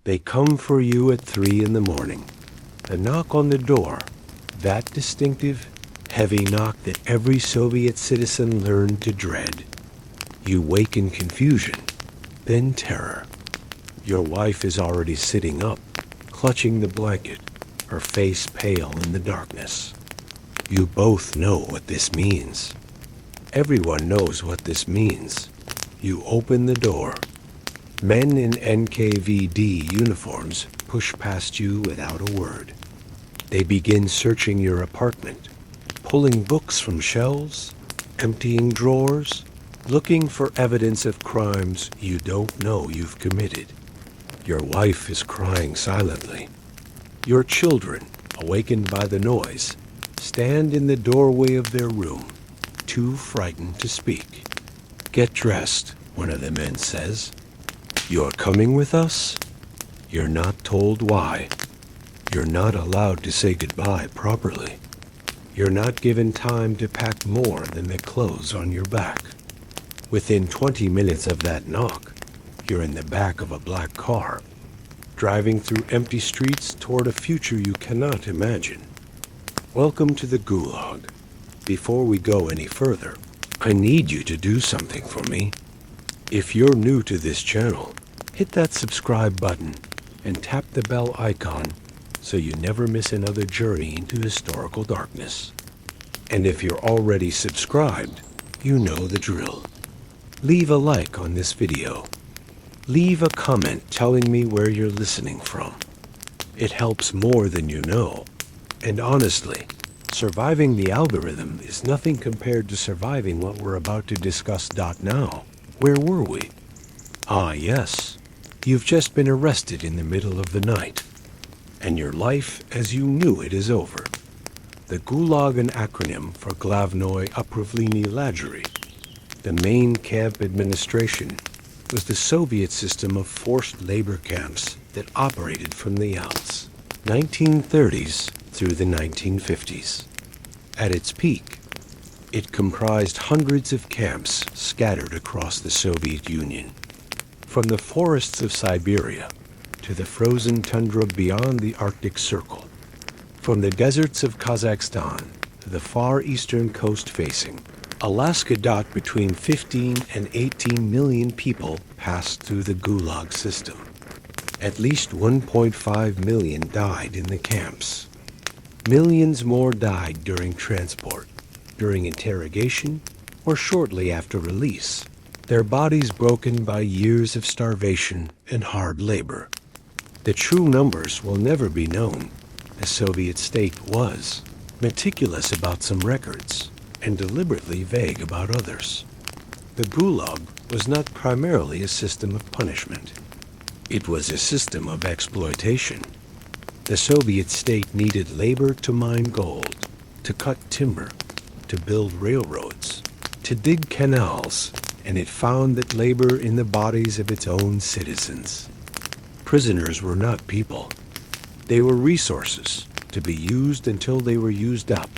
They come for you at 3 in the morning. The knock on the door, that distinctive, heavy knock that every Soviet citizen learned to dread. You wake in confusion, then terror. Your wife is already sitting up, clutching the blanket, her face pale in the darkness. You both know what this means. Everyone knows what this means. You open the door. Men in NKVD uniforms push past you without a word. They begin searching your apartment, pulling books from shelves, emptying drawers, looking for evidence of crimes you don't know you've committed. Your wife is crying silently. Your children, awakened by the noise, stand in the doorway of their room, too frightened to speak. "Get dressed," one of the men says. "You're coming with us?" You're not told why. You're not allowed to say goodbye properly. You're not given time to pack more than the clothes on your back. Within 20 minutes of that knock, you're in the back of a black car, driving through empty streets toward a future you cannot imagine. Welcome to the Gulag. Before we go any further, I need you to do something for me. If you're new to this channel, hit that subscribe button and tap the bell icon so you never miss another journey into historical darkness. And if you're already subscribed, you know the drill. Leave a like on this video. Leave a comment telling me where you're listening from. It helps more than you know. And honestly, surviving the algorithm is nothing compared to surviving what we're about to discuss. Now, where were we? Ah, yes. You've just been arrested in the middle of the night, and your life as you knew it is over. The Gulag, an acronym for Glavnoy Upravlenie Lagery. The main camp administration was the Soviet system of forced labor camps that operated from the Alps, 1930s through the 1950s. At its peak, it comprised hundreds of camps scattered across the Soviet Union. From the forests of Siberia to the frozen tundra beyond the Arctic Circle, from the deserts of Kazakhstan to the far eastern coast facing Alaska. Between 15 and 18 million people passed through the Gulag system. At least 1.5 million died in the camps. Millions more died during transport, during interrogation, or shortly after release, their bodies broken by years of starvation and hard labor. The true numbers will never be known. The Soviet state was meticulous about some records and deliberately vague about others. The Gulag was not primarily a system of punishment. It was a system of exploitation. The Soviet state needed labor to mine gold, to cut timber, to build railroads, to dig canals, and it found that labor in the bodies of its own citizens. Prisoners were not people. They were resources to be used until they were used up,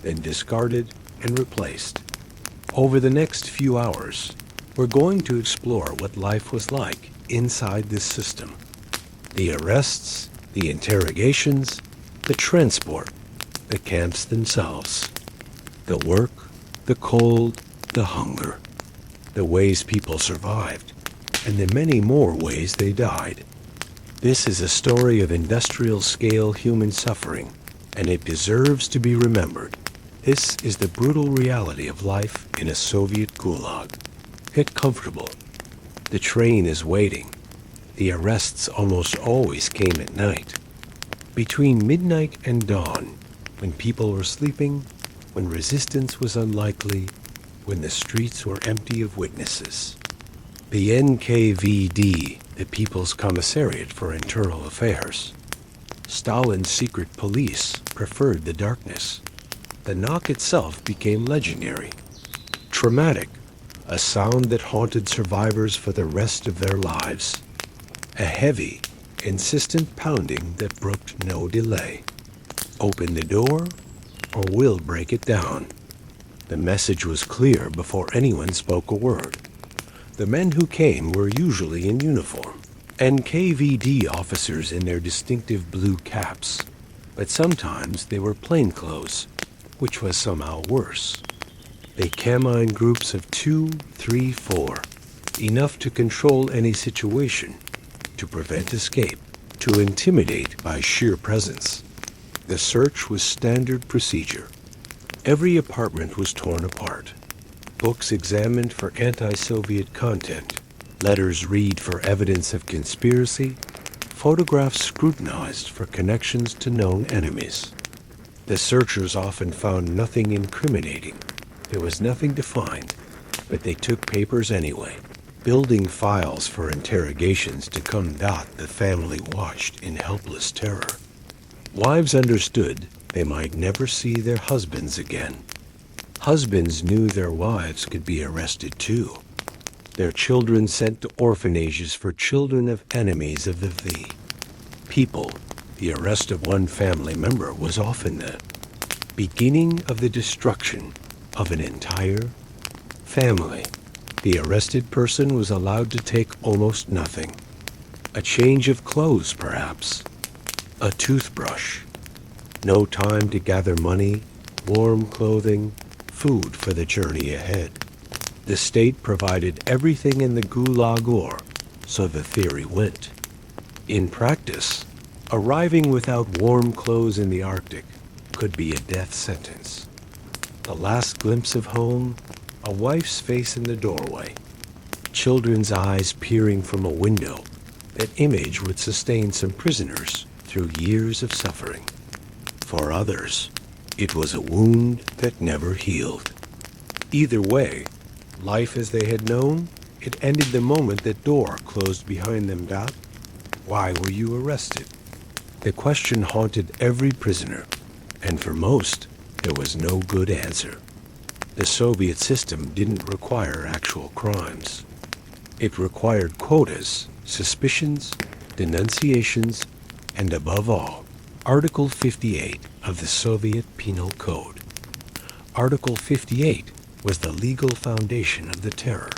then discarded and replaced. Over the next few hours, we're going to explore what life was like inside this system. The arrests, the interrogations, the transport, the camps themselves, the work, the cold, the hunger, the ways people survived, and the many more ways they died. This is a story of industrial-scale human suffering, and it deserves to be remembered. This is the brutal reality of life in a Soviet Gulag. Get comfortable. The train is waiting. The arrests almost always came at night. Between midnight and dawn, when people were sleeping, when resistance was unlikely, when the streets were empty of witnesses. The NKVD, the People's Commissariat for Internal Affairs. Stalin's secret police preferred the darkness. The knock itself became legendary. Traumatic, a sound that haunted survivors for the rest of their lives. A heavy, insistent pounding that brooked no delay. Open the door, or we'll break it down. The message was clear before anyone spoke a word. The men who came were usually in uniform, NKVD officers in their distinctive blue caps, but sometimes they were plainclothes, which was somehow worse. They cam groups of 2, 3, 4, enough to control any situation, to prevent escape, to intimidate by sheer presence. The search was standard procedure. Every apartment was torn apart, books examined for anti-Soviet content, letters read for evidence of conspiracy, photographs scrutinized for connections to known enemies. The searchers often found nothing incriminating. There was nothing to find, but they took papers anyway, building files for interrogations to combat the family watched in helpless terror. Wives understood they might never see their husbands again. Husbands knew their wives could be arrested too. Their children sent to orphanages for children of enemies of the people. The arrest of one family member was often the beginning of the destruction of an entire family. The arrested person was allowed to take almost nothing. A change of clothes, perhaps. A toothbrush. No time to gather money, warm clothing, food for the journey ahead. The state provided everything in the Gulag or, so the theory went. In practice, arriving without warm clothes in the Arctic could be a death sentence. The last glimpse of home, a wife's face in the doorway, children's eyes peering from a window. That image would sustain some prisoners through years of suffering. For others, it was a wound that never healed. Either way, life as they had known, it ended the moment that door closed behind them. Why were you arrested? The question haunted every prisoner, and for most, there was no good answer. The Soviet system didn't require actual crimes. It required quotas, suspicions, denunciations, and above all, Article 58 of the Soviet Penal Code. Article 58 was the legal foundation of the terror.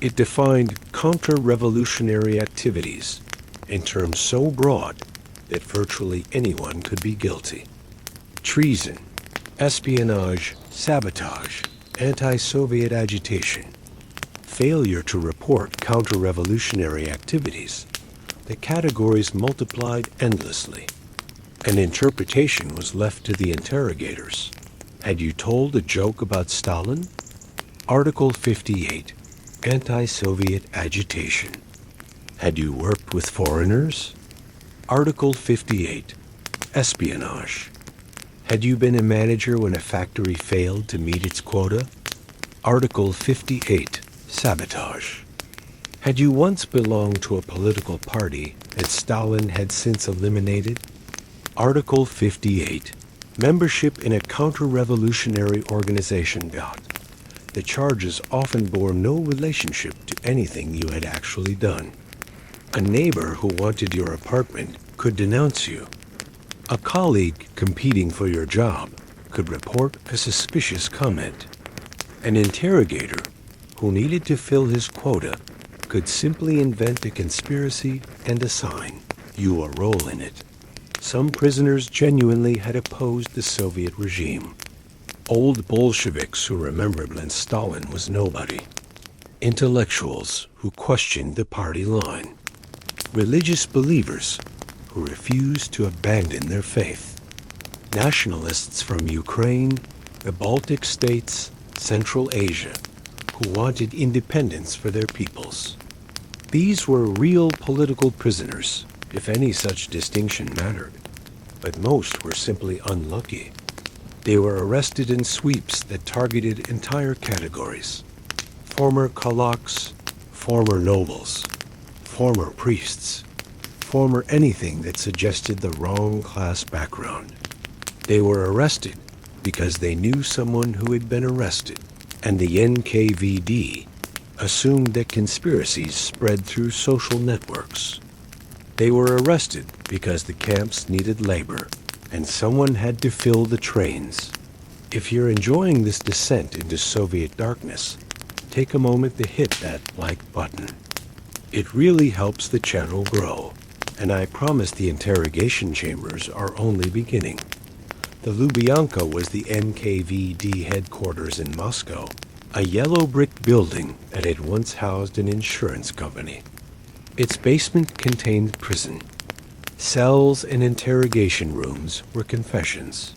It defined counter-revolutionary activities in terms so broad that virtually anyone could be guilty. Treason, espionage, sabotage, anti-Soviet agitation, failure to report counter-revolutionary activities. The categories multiplied endlessly. An interpretation was left to the interrogators. Had you told a joke about Stalin? Article 58, anti-Soviet agitation. Had you worked with foreigners? Article 58, espionage. Had you been a manager when a factory failed to meet its quota? Article 58, sabotage. Had you once belonged to a political party that Stalin had since eliminated? Article 58, membership in a counter-revolutionary organization. The charges often bore no relationship to anything you had actually done. A neighbor who wanted your apartment could denounce you. A colleague competing for your job could report a suspicious comment. An interrogator who needed to fill his quota could simply invent a conspiracy and assign you a role in it. Some prisoners genuinely had opposed the Soviet regime. Old Bolsheviks who remembered when Stalin was nobody. Intellectuals who questioned the party line. Religious believers who refused to abandon their faith. Nationalists from Ukraine, the Baltic states, Central Asia, who wanted independence for their peoples. These were real political prisoners, if any such distinction mattered, but most were simply unlucky. They were arrested in sweeps that targeted entire categories. Former kulaks, former nobles, former priests, former anything that suggested the wrong class background. They were arrested because they knew someone who had been arrested, and the NKVD assumed that conspiracies spread through social networks. They were arrested because the camps needed labor, and someone had to fill the trains. If you're enjoying this descent into Soviet darkness, take a moment to hit that like button. It really helps the channel grow, and I promise the interrogation chambers are only beginning. The Lubyanka was the NKVD headquarters in Moscow, a yellow brick building that had once housed an insurance company. Its basement contained prison. Cells and interrogation rooms were confessions,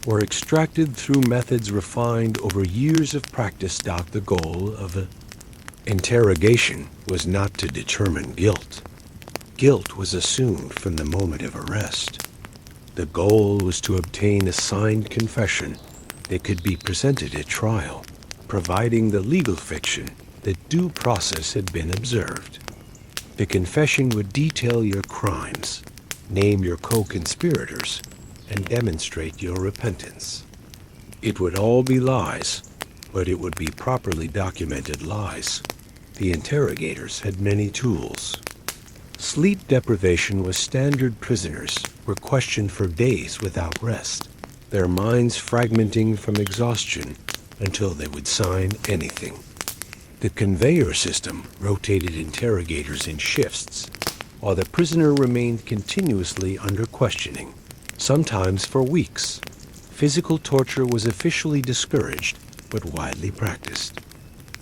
were extracted through methods refined over years of practice. The goal of an interrogation was not to determine guilt. Guilt was assumed from the moment of arrest. The goal was to obtain a signed confession that could be presented at trial, providing the legal fiction that due process had been observed. The confession would detail your crimes, name your co-conspirators, and demonstrate your repentance. It would all be lies, but it would be properly documented lies. The interrogators had many tools. Sleep deprivation was standard. Prisoners were questioned for days without rest, their minds fragmenting from exhaustion until they would sign anything. The conveyor system rotated interrogators in shifts, while the prisoner remained continuously under questioning, sometimes for weeks. Physical torture was officially discouraged, but widely practiced.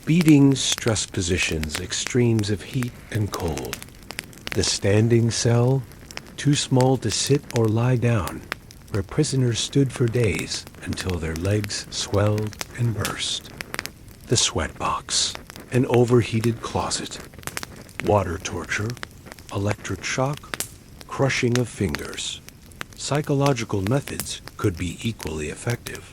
Beatings, stress positions, extremes of heat and cold. The standing cell, too small to sit or lie down, where prisoners stood for days until their legs swelled and burst. The sweat box, an overheated closet. Water torture, electric shock, crushing of fingers. Psychological methods could be equally effective.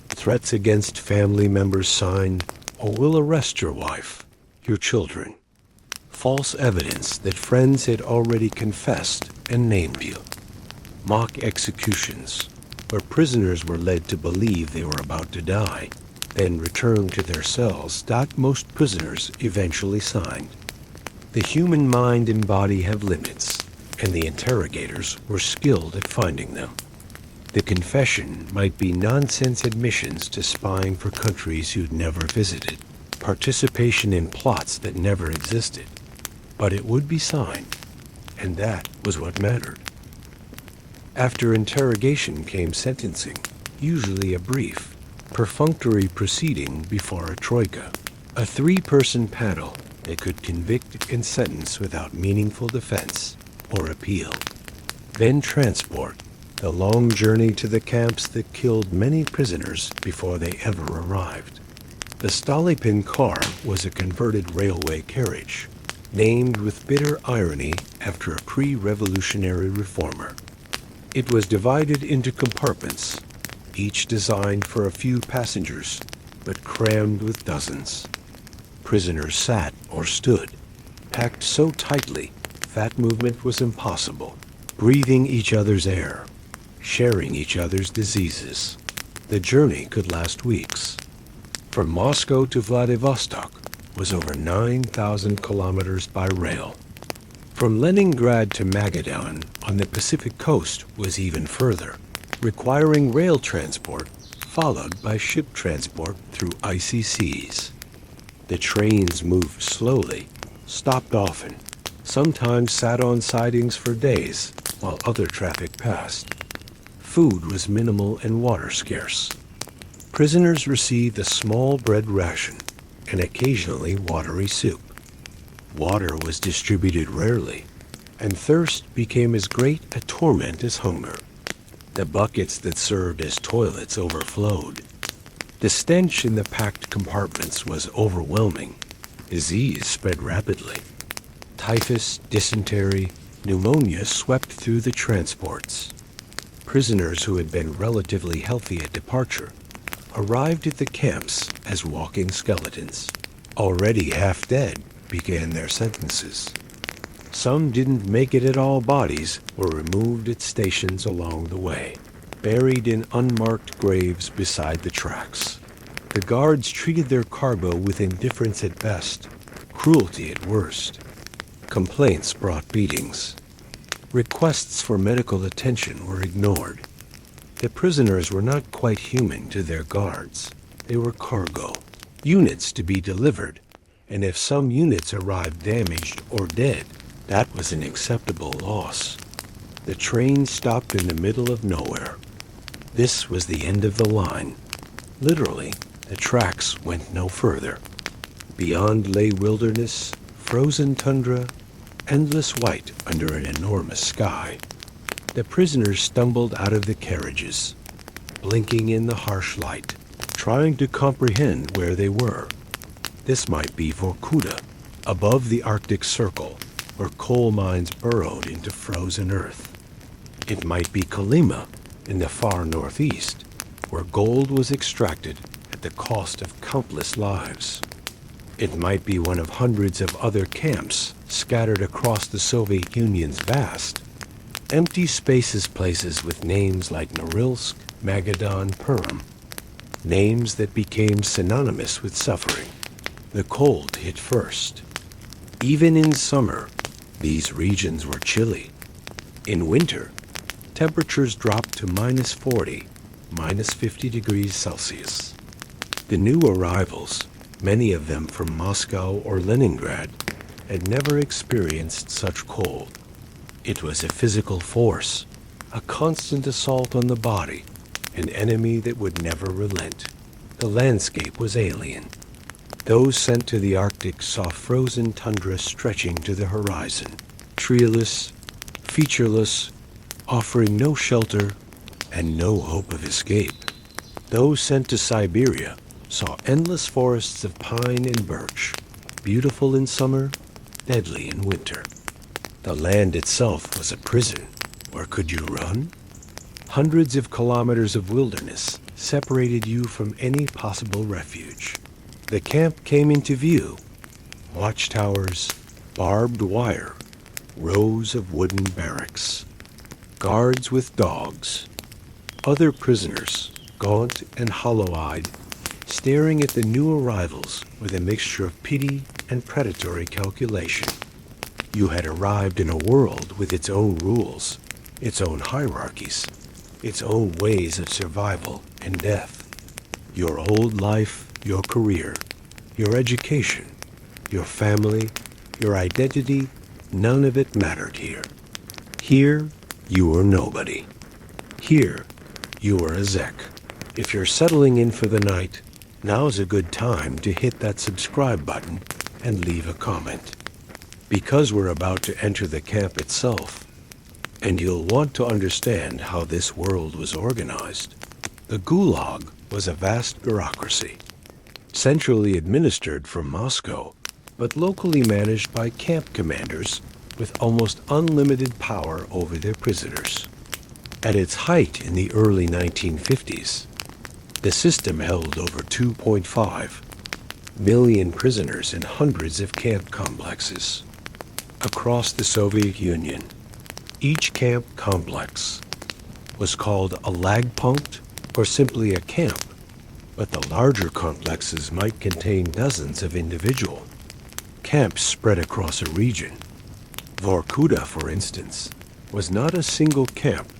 Threats against family members signed, or will arrest your wife, your children. False evidence that friends had already confessed and named you. Mock executions, where prisoners were led to believe they were about to die, then returned to their cells. Most prisoners eventually signed. The human mind and body have limits, and the interrogators were skilled at finding them. The confession might be nonsense admissions to spying for countries you'd never visited, participation in plots that never existed, but it would be signed, and that was what mattered. After interrogation came sentencing, usually a brief, perfunctory proceeding before a troika, a three-person panel that could convict and sentence without meaningful defense or appeal. Then transport, the long journey to the camps that killed many prisoners before they ever arrived. The Stolypin car was a converted railway carriage, named with bitter irony after a pre-revolutionary reformer. It was divided into compartments, each designed for a few passengers, but crammed with dozens. Prisoners sat or stood, packed so tightly, fat movement was impossible, breathing each other's air, sharing each other's diseases. The journey could last weeks. From Moscow to Vladivostok was over 9,000 kilometers by rail. From Leningrad to Magadan on the Pacific coast was even further, requiring rail transport followed by ship transport through icy seas. The trains moved slowly, stopped often, sometimes sat on sidings for days while other traffic passed. Food was minimal and water scarce. Prisoners received a small bread ration and occasionally watery soup. Water was distributed rarely, and thirst became as great a torment as hunger. The buckets that served as toilets overflowed. The stench in the packed compartments was overwhelming. Disease spread rapidly. Typhus, dysentery, pneumonia swept through the transports. Prisoners who had been relatively healthy at departure arrived at the camps as walking skeletons. Already half dead began their sentences. Some didn't make it at all. Bodies were removed at stations along the way, buried in unmarked graves beside the tracks. The guards treated their cargo with indifference at best, cruelty at worst. Complaints brought beatings. Requests for medical attention were ignored. The prisoners were not quite human to their guards. They were cargo, units to be delivered, and if some units arrived damaged or dead, that was an acceptable loss. The train stopped in the middle of nowhere. This was the end of the line. Literally, the tracks went no further. Beyond lay wilderness, frozen tundra, endless white under an enormous sky. The prisoners stumbled out of the carriages, blinking in the harsh light, trying to comprehend where they were. This might be Vorkuta, above the Arctic Circle, where coal mines burrowed into frozen earth. It might be Kolyma, in the far northeast, where gold was extracted at the cost of countless lives. It might be one of hundreds of other camps scattered across the Soviet Union's vast, empty spaces, places with names like Norilsk, Magadan, Perm, names that became synonymous with suffering. The cold hit first. Even in summer, these regions were chilly. In winter, temperatures dropped to -40, -50 degrees Celsius. The new arrivals, many of them from Moscow or Leningrad, had never experienced such cold. It was a physical force, a constant assault on the body, an enemy that would never relent. The landscape was alien. Those sent to the Arctic saw frozen tundra stretching to the horizon, treeless, featureless, offering no shelter and no hope of escape. Those sent to Siberia saw endless forests of pine and birch, beautiful in summer, deadly in winter. The land itself was a prison. Where could you run? Hundreds of kilometers of wilderness separated you from any possible refuge. The camp came into view. Watchtowers, barbed wire, rows of wooden barracks, guards with dogs, other prisoners, gaunt and hollow-eyed, staring at the new arrivals with a mixture of pity and predatory calculation. You had arrived in a world with its own rules, its own hierarchies, its own ways of survival and death. Your old life, your career, your education, your family, your identity, none of it mattered here. Here, you were nobody. Here, you were a Zek. If you're settling in for the night, now's a good time to hit that subscribe button and leave a comment. Because we're about to enter the camp itself, and you'll want to understand how this world was organized. The Gulag was a vast bureaucracy, centrally administered from Moscow, but locally managed by camp commanders with almost unlimited power over their prisoners. At its height in the early 1950s, the system held over 2.5 million prisoners in hundreds of camp complexes across the Soviet Union. Each camp complex was called a lagpunkt or simply a camp, but the larger complexes might contain dozens of individual camps spread across a region. Vorkuta, for instance, was not a single camp,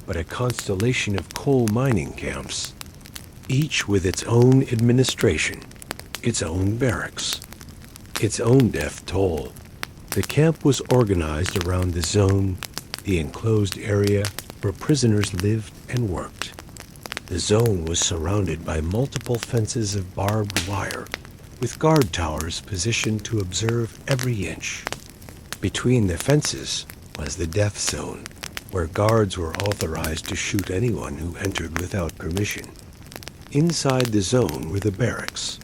but a constellation of coal mining camps, each with its own administration, its own barracks, its own death toll. The camp was organized around the zone, the enclosed area where prisoners lived and worked. The zone was surrounded by multiple fences of barbed wire, with guard towers positioned to observe every inch. Between the fences was the death zone, where guards were authorized to shoot anyone who entered without permission. Inside the zone were the barracks,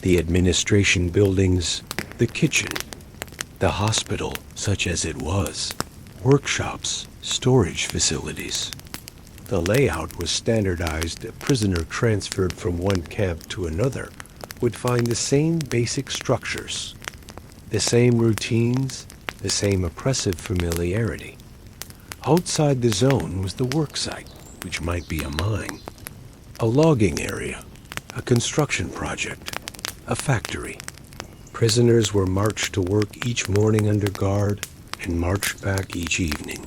the administration buildings, the kitchen, the hospital, such as it was, workshops, storage facilities. The layout was standardized. A prisoner transferred from one camp to another would find the same basic structures, the same routines, the same oppressive familiarity. Outside the zone was the work site, which might be a mine, a logging area, a construction project, a factory. Prisoners were marched to work each morning under guard and marched back each evening.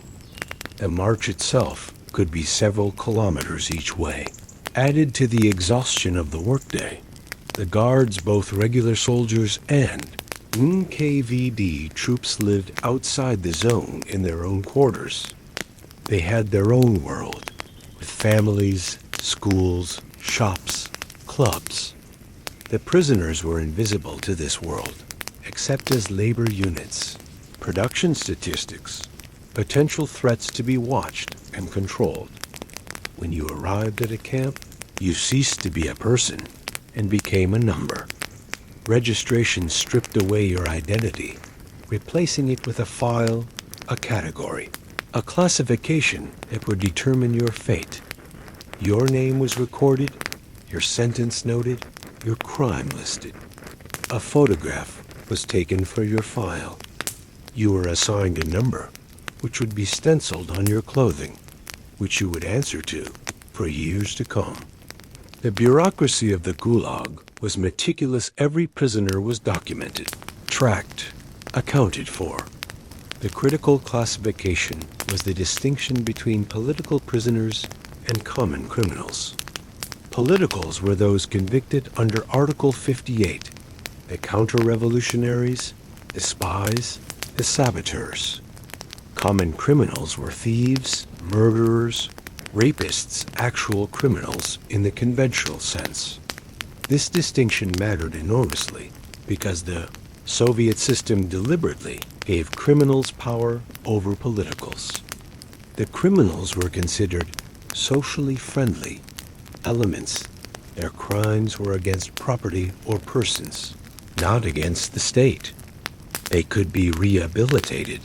The march itself could be several kilometers each way. Added to the exhaustion of the workday, The guards, both regular soldiers and NKVD troops, lived outside the zone in their own quarters. They had their own world, with families, schools, shops, clubs. The prisoners were invisible to this world, except as labor units, production statistics, potential threats to be watched and controlled. When you arrived at a camp, you ceased to be a person and became a number. Registration stripped away your identity, replacing it with a file, a category, a classification that would determine your fate. Your name was recorded, your sentence noted, your crime listed. A photograph was taken for your file. You were assigned a number, which would be stenciled on your clothing, which you would answer to for years to come. The bureaucracy of the Gulag was meticulous. Every prisoner was documented, tracked, accounted for. The critical classification was the distinction between political prisoners and common criminals. Politicals were those convicted under Article 58, the counter-revolutionaries, the spies, the saboteurs. Common criminals were thieves, murderers, rapists, actual criminals in the conventional sense. This distinction mattered enormously because the Soviet system deliberately gave criminals power over politicals. The criminals were considered socially friendly elements. Their crimes were against property or persons, not against the state. They could be rehabilitated.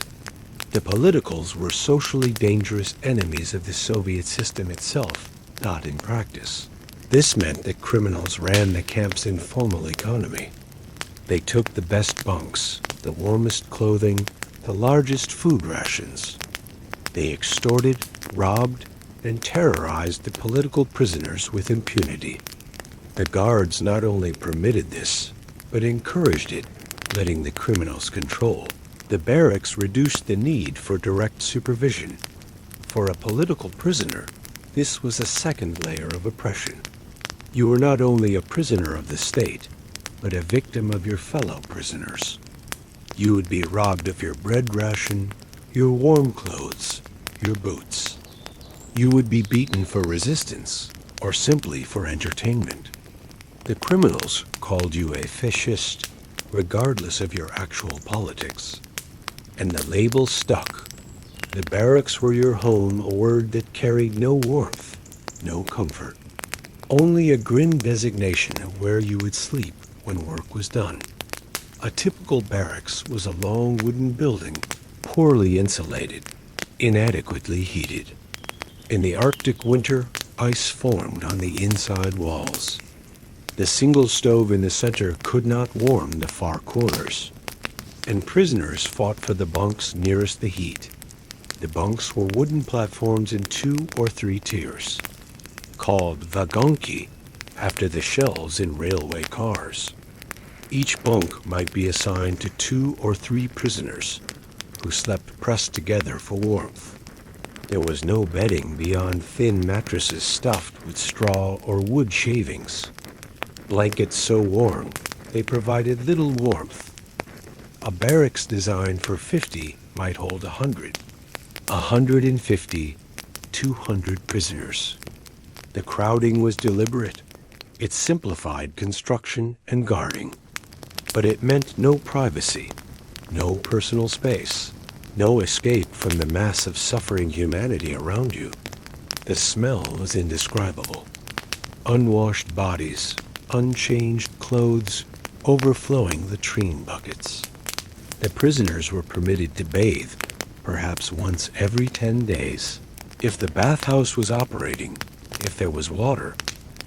The politicals were socially dangerous enemies of the Soviet system itself, not in practice. This meant that criminals ran the camp's informal economy. They took the best bunks, the warmest clothing, the largest food rations. They extorted, robbed, and terrorized the political prisoners with impunity. The guards not only permitted this, but encouraged it, letting the criminals control. The barracks reduced the need for direct supervision. For a political prisoner, this was a second layer of oppression. You were not only a prisoner of the state, but a victim of your fellow prisoners. You would be robbed of your bread ration, your warm clothes, your boots. You would be beaten for resistance, or simply for entertainment. The criminals called you a fascist, regardless of your actual politics. And the label stuck. The barracks were your home, a word that carried no warmth, no comfort. Only a grim designation of where you would sleep when work was done. A typical barracks was a long wooden building, poorly insulated, inadequately heated. In the Arctic winter, ice formed on the inside walls. The single stove in the center could not warm the far corners, and prisoners fought for the bunks nearest the heat. The bunks were wooden platforms in 2 or 3 tiers, called vagonki after the shells in railway cars. Each bunk might be assigned to 2 or 3 prisoners who slept pressed together for warmth. There was no bedding beyond thin mattresses stuffed with straw or wood shavings. Blankets so warm they provided little warmth. A barracks designed for 50 might hold 100. 150, 200 prisoners. The crowding was deliberate. It simplified construction and guarding. But it meant no privacy, no personal space, no escape from the mass of suffering humanity around you. The smell was indescribable. Unwashed bodies, unchanged clothes, overflowing latrine buckets. The prisoners were permitted to bathe, perhaps once every 10 days. If the bathhouse was operating, if there was water,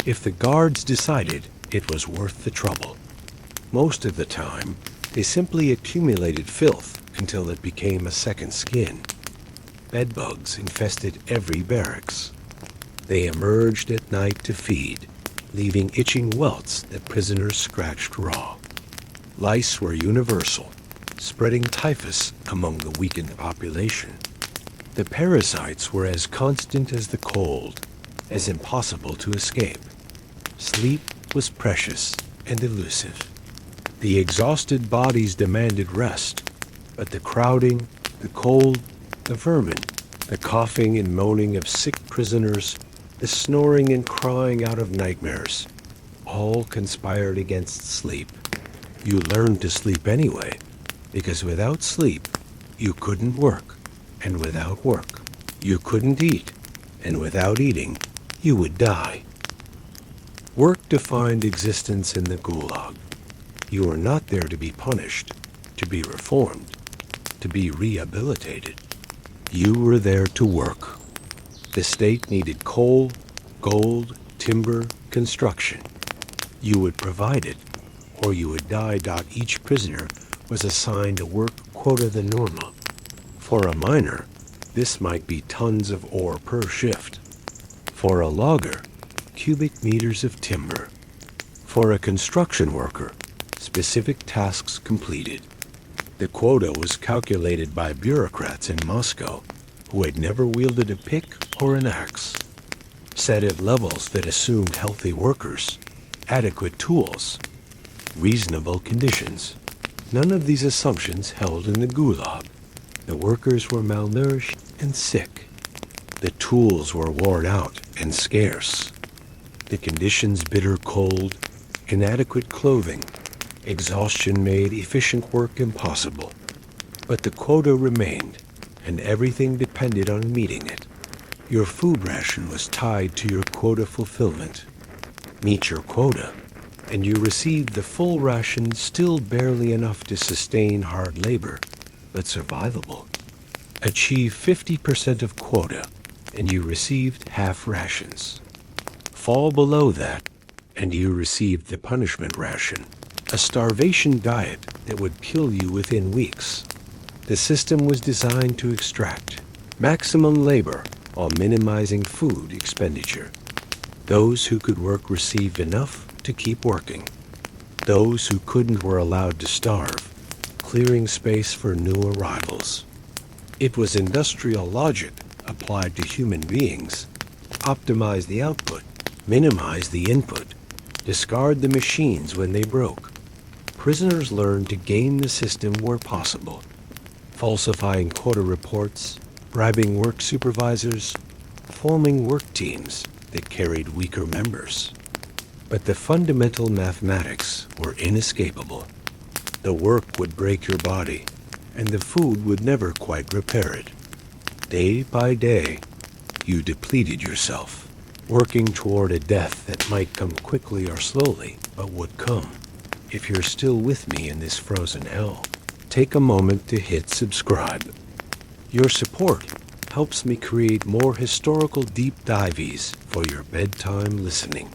if the guards decided it was worth the trouble. Most of the time, they simply accumulated filth until it became a second skin. Bedbugs infested every barracks. They emerged at night to feed, leaving itching welts that prisoners scratched raw. Lice were universal, spreading typhus among the weakened population. The parasites were as constant as the cold, as impossible to escape. Sleep was precious, and elusive. The exhausted bodies demanded rest, but the crowding, the cold, the vermin, the coughing and moaning of sick prisoners, the snoring and crying out of nightmares, all conspired against sleep. You learned to sleep anyway, because without sleep, you couldn't work, and without work, you couldn't eat, and without eating, you would die. Work defined existence in the Gulag. You were not there to be punished, to be reformed, to be rehabilitated. You were there to work. The state needed coal, gold, timber, construction. You would provide it, or you would die. Each prisoner was assigned a work quota the norma. For a miner, this might be tons of ore per shift. For a logger, cubic meters of timber. For a construction worker, specific tasks completed. The quota was calculated by bureaucrats in Moscow who had never wielded a pick or an axe. Set at levels that assumed healthy workers, adequate tools, reasonable conditions. None of these assumptions held in the Gulag. The workers were malnourished and sick. The tools were worn out and scarce. The conditions bitter cold, inadequate clothing, exhaustion made efficient work impossible. But the quota remained, and everything depended on meeting it. Your food ration was tied to your quota fulfillment. Meet your quota, and you received the full ration, still barely enough to sustain hard labor, but survivable. Achieve 50% of quota, and you received half rations. Fall below that, and you received the punishment ration, a starvation diet that would kill you within weeks. The system was designed to extract maximum labor while minimizing food expenditure. Those who could work received enough to keep working. Those who couldn't were allowed to starve, clearing space for new arrivals. It was industrial logic applied to human beings. Optimize the output, minimize the input, discard the machines when they broke. Prisoners learned to game the system where possible, falsifying quota reports, bribing work supervisors, forming work teams that carried weaker members. But the fundamental mathematics were inescapable. The work would break your body, and the food would never quite repair it. Day by day, you depleted yourself, working toward a death that might come quickly or slowly, but would come. If you're still with me in this frozen hell, take a moment to hit subscribe. Your support helps me create more historical deep dives for your bedtime listening.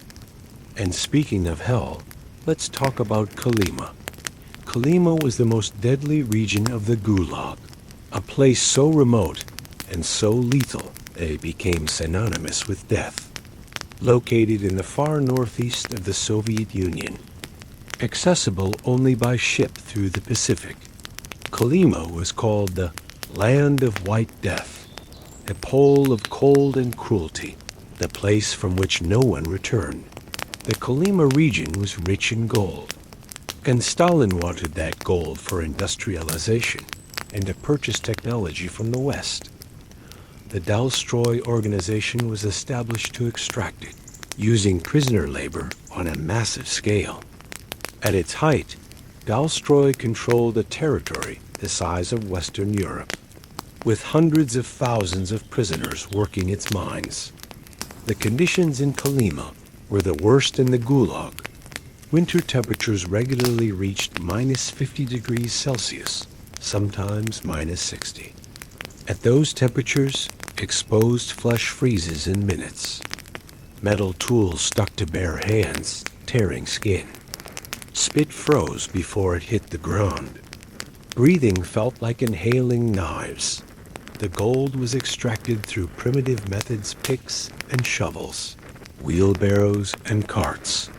And speaking of hell, let's talk about Kolyma. Kolyma was the most deadly region of the Gulag, a place so remote and so lethal they became synonymous with death. Located in the far northeast of the Soviet Union, accessible only by ship through the Pacific, Kolyma was called the Land of White Death, a pole of cold and cruelty, the place from which no one returned. The Kolyma region was rich in gold, and Stalin wanted that gold for industrialization and to purchase technology from the West. The Dalstroy organization was established to extract it, using prisoner labor on a massive scale. At its height, Dalstroy controlled a territory the size of Western Europe, with hundreds of thousands of prisoners working its mines. The conditions in Kolyma were the worst in the Gulag. Winter temperatures regularly reached minus 50 degrees Celsius, sometimes minus 60. At those temperatures, exposed flesh freezes in minutes. Metal tools stuck to bare hands, tearing skin. Spit froze before it hit the ground. Breathing felt like inhaling knives. The gold was extracted through primitive methods: picks and shovels, wheelbarrows and carts.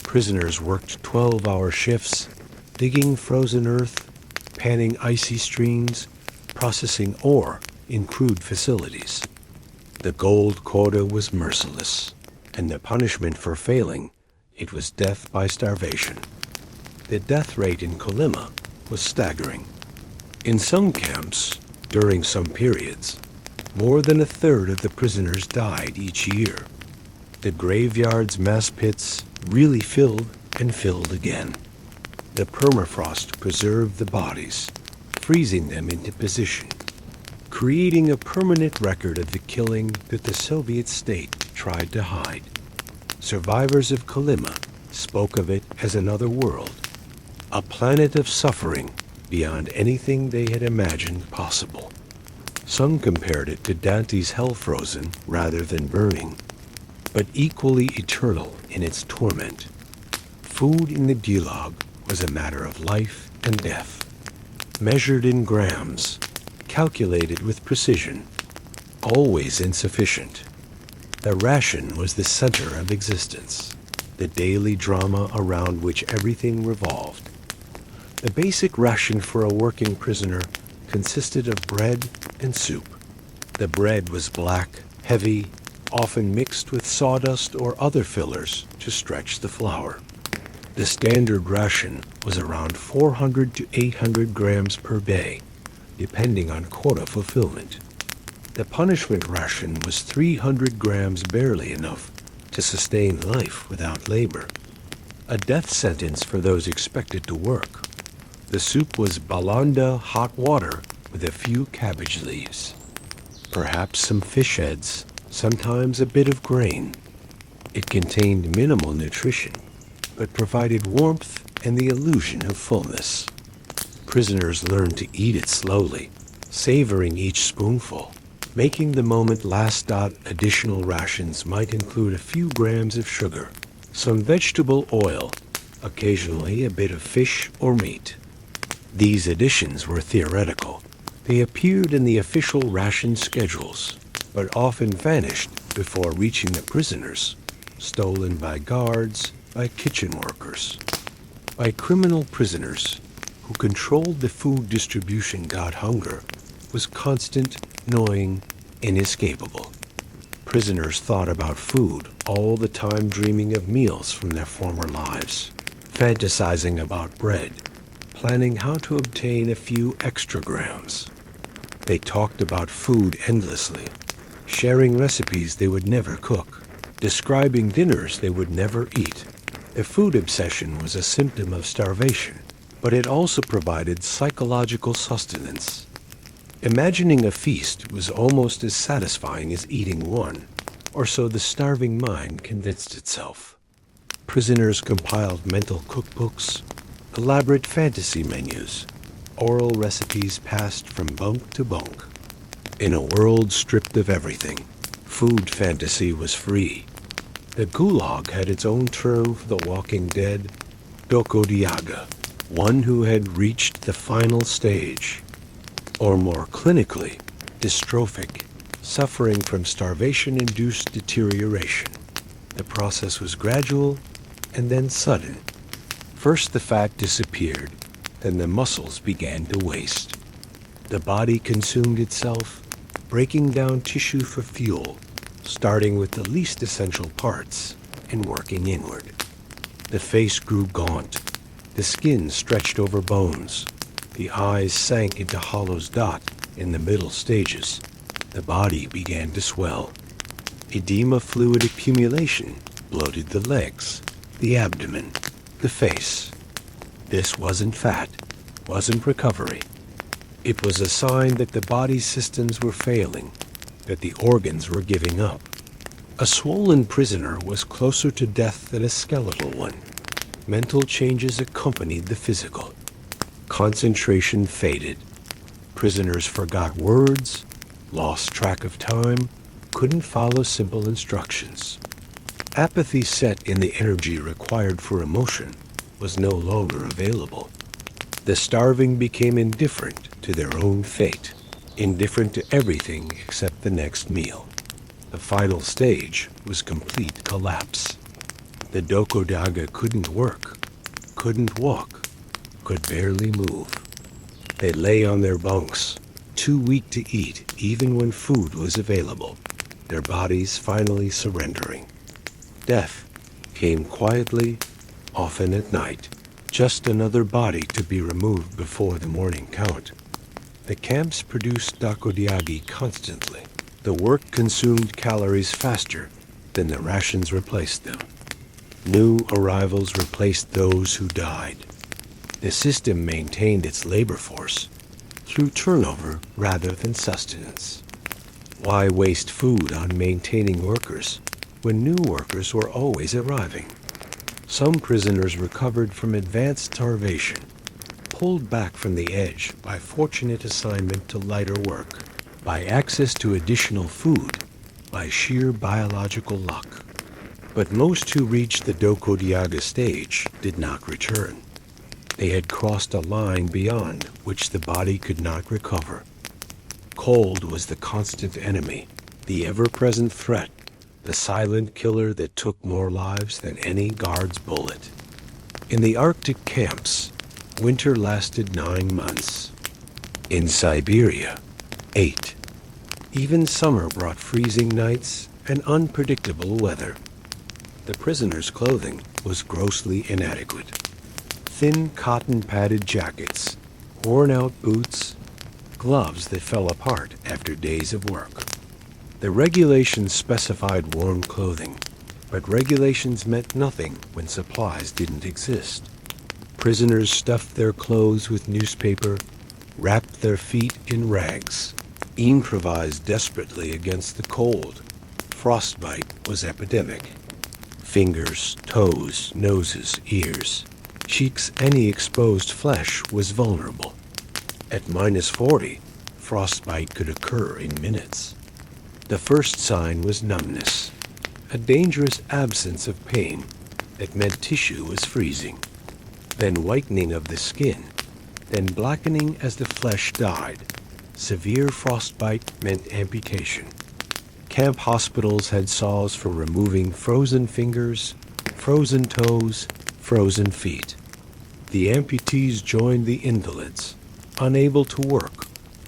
Prisoners worked 12-hour shifts, digging frozen earth, panning icy streams, processing ore in crude facilities. The gold quota was merciless, and the punishment for failing It was death by starvation. The death rate in Kolyma was staggering. In some camps, during some periods, more than a third of the prisoners died each year. The graveyard's mass pits really filled and filled again. The permafrost preserved the bodies, freezing them into position, creating a permanent record of the killing that the Soviet state tried to hide. Survivors of Kolyma spoke of it as another world, a planet of suffering beyond anything they had imagined possible. Some compared it to Dante's hell frozen rather than burning, but equally eternal in its torment. Food in the Gulag was a matter of life and death, measured in grams, calculated with precision, always insufficient. The ration was the center of existence, the daily drama around which everything revolved. The basic ration for a working prisoner consisted of bread and soup. The bread was black, heavy, often mixed with sawdust or other fillers to stretch the flour. The standard ration was around 400 to 800 grams per day, depending on quota fulfillment. The punishment ration was 300 grams, barely enough to sustain life without labor. A death sentence for those expected to work. The soup was balanda hot water with a few cabbage leaves, perhaps some fish heads, sometimes a bit of grain. It contained minimal nutrition, but provided warmth and the illusion of fullness. Prisoners learned to eat it slowly, savoring each spoonful, making the moment last. Additional rations might include a few grams of sugar, some vegetable oil, occasionally a bit of fish or meat. These additions were theoretical. They appeared in the official ration schedules, but often vanished before reaching the prisoners, stolen by guards, by kitchen workers, by criminal prisoners who controlled the food distribution. Hunger was constant, gnawing, inescapable. Prisoners thought about food all the time, dreaming of meals from their former lives, fantasizing about bread, planning how to obtain a few extra grams. They talked about food endlessly, sharing recipes they would never cook, describing dinners they would never eat. The food obsession was a symptom of starvation, but it also provided psychological sustenance. Imagining a feast was almost as satisfying as eating one, or so the starving mind convinced itself. Prisoners compiled mental cookbooks, elaborate fantasy menus, oral recipes passed from bunk to bunk. In a world stripped of everything, food fantasy was free. The Gulag had its own term for the walking dead, dokodyaga, one who had reached the final stage, or more clinically, dystrophic, suffering from starvation-induced deterioration. The process was gradual and then sudden. First the fat disappeared, then the muscles began to waste. The body consumed itself, breaking down tissue for fuel, starting with the least essential parts and working inward. The face grew gaunt, the skin stretched over bones, the eyes sank into hollow dots in the middle stages. The body began to swell. Edema fluid accumulation bloated the legs, the abdomen, the face. This wasn't fat, wasn't recovery. It was a sign that the body's systems were failing, that the organs were giving up. A swollen prisoner was closer to death than a skeletal one. Mental changes accompanied the physical. Concentration faded. Prisoners forgot words, lost track of time, couldn't follow simple instructions. Apathy set in the energy required for emotion was no longer available. The starving became indifferent to their own fate, indifferent to everything except the next meal. The final stage was complete collapse. The dokodyaga couldn't work, couldn't walk, could barely move. They lay on their bunks, too weak to eat even when food was available, their bodies finally surrendering. Death came quietly, often at night, just another body to be removed before the morning count. The camps produced dakodyagi constantly. The work consumed calories faster than the rations replaced them. New arrivals replaced those who died. The system maintained its labor force through turnover rather than sustenance. Why waste food on maintaining workers when new workers were always arriving? Some prisoners recovered from advanced starvation, pulled back from the edge by fortunate assignment to lighter work, by access to additional food, by sheer biological luck. But most who reached the dakodyaga stage did not return. They had crossed a line beyond which the body could not recover. Cold was the constant enemy, the ever-present threat, the silent killer that took more lives than any guard's bullet. In the Arctic camps, winter lasted 9 months. In Siberia, 8. Even summer brought freezing nights and unpredictable weather. The prisoners' clothing was grossly inadequate. Thin cotton-padded jackets, worn-out boots, gloves that fell apart after days of work. The regulations specified warm clothing, but regulations meant nothing when supplies didn't exist. Prisoners stuffed their clothes with newspaper, wrapped their feet in rags, improvised desperately against the cold. Frostbite was epidemic. Fingers, toes, noses, ears, cheeks, any exposed flesh was vulnerable. At -40, frostbite could occur in minutes. The first sign was numbness, a dangerous absence of pain that meant tissue was freezing, then whitening of the skin, then blackening as the flesh died. Severe frostbite meant amputation. Camp hospitals had saws for removing frozen fingers, frozen toes, frozen feet. The amputees joined the invalids, unable to work,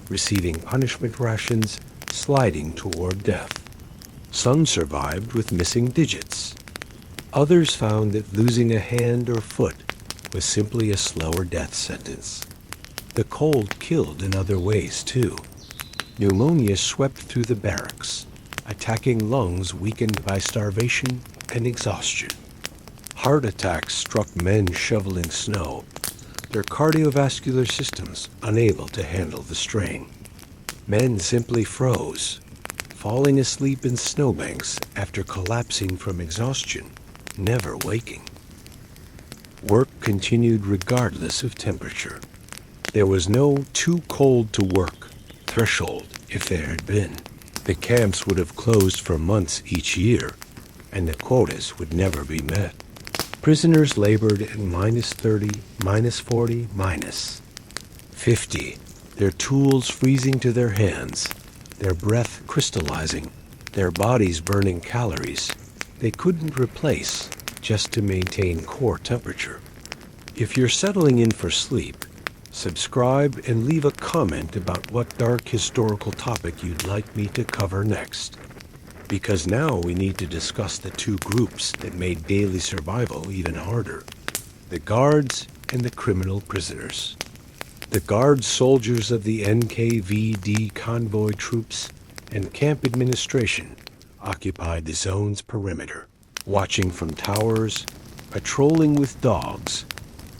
receiving punishment rations, sliding toward death. Some survived with missing digits. Others found that losing a hand or foot was simply a slower death sentence. The cold killed in other ways, too. Pneumonia swept through the barracks, attacking lungs weakened by starvation and exhaustion. Heart attacks struck men shoveling snow, their cardiovascular systems unable to handle the strain. Men simply froze, falling asleep in snowbanks after collapsing from exhaustion, never waking. Work continued regardless of temperature. There was no too cold to work threshold if there had been. The camps would have closed for months each year, and the quotas would never be met. Prisoners labored at -30, -40, -50, their tools freezing to their hands, their breath crystallizing, their bodies burning calories they couldn't replace just to maintain core temperature. If you're settling in for sleep, subscribe and leave a comment about what dark historical topic you'd like me to cover next. Because now we need to discuss the two groups that made daily survival even harder: the guards and the criminal prisoners. The guard soldiers of the NKVD convoy troops and camp administration occupied the zone's perimeter, watching from towers, patrolling with dogs,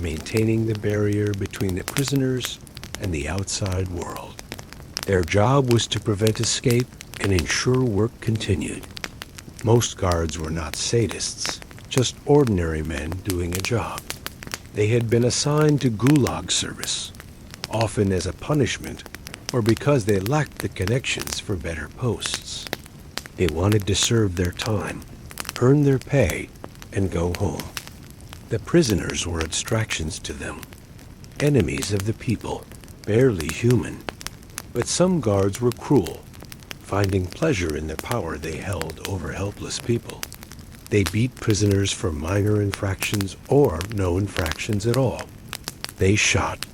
maintaining the barrier between the prisoners and the outside world. Their job was to prevent escape and ensure work continued. Most guards were not sadists, just ordinary men doing a job. They had been assigned to Gulag service, often as a punishment or because they lacked the connections for better posts. They wanted to serve their time, earn their pay, and go home. The prisoners were abstractions to them, enemies of the people, barely human. But some guards were cruel, finding pleasure in the power they held over helpless people. They beat prisoners for minor infractions or no infractions at all. They shot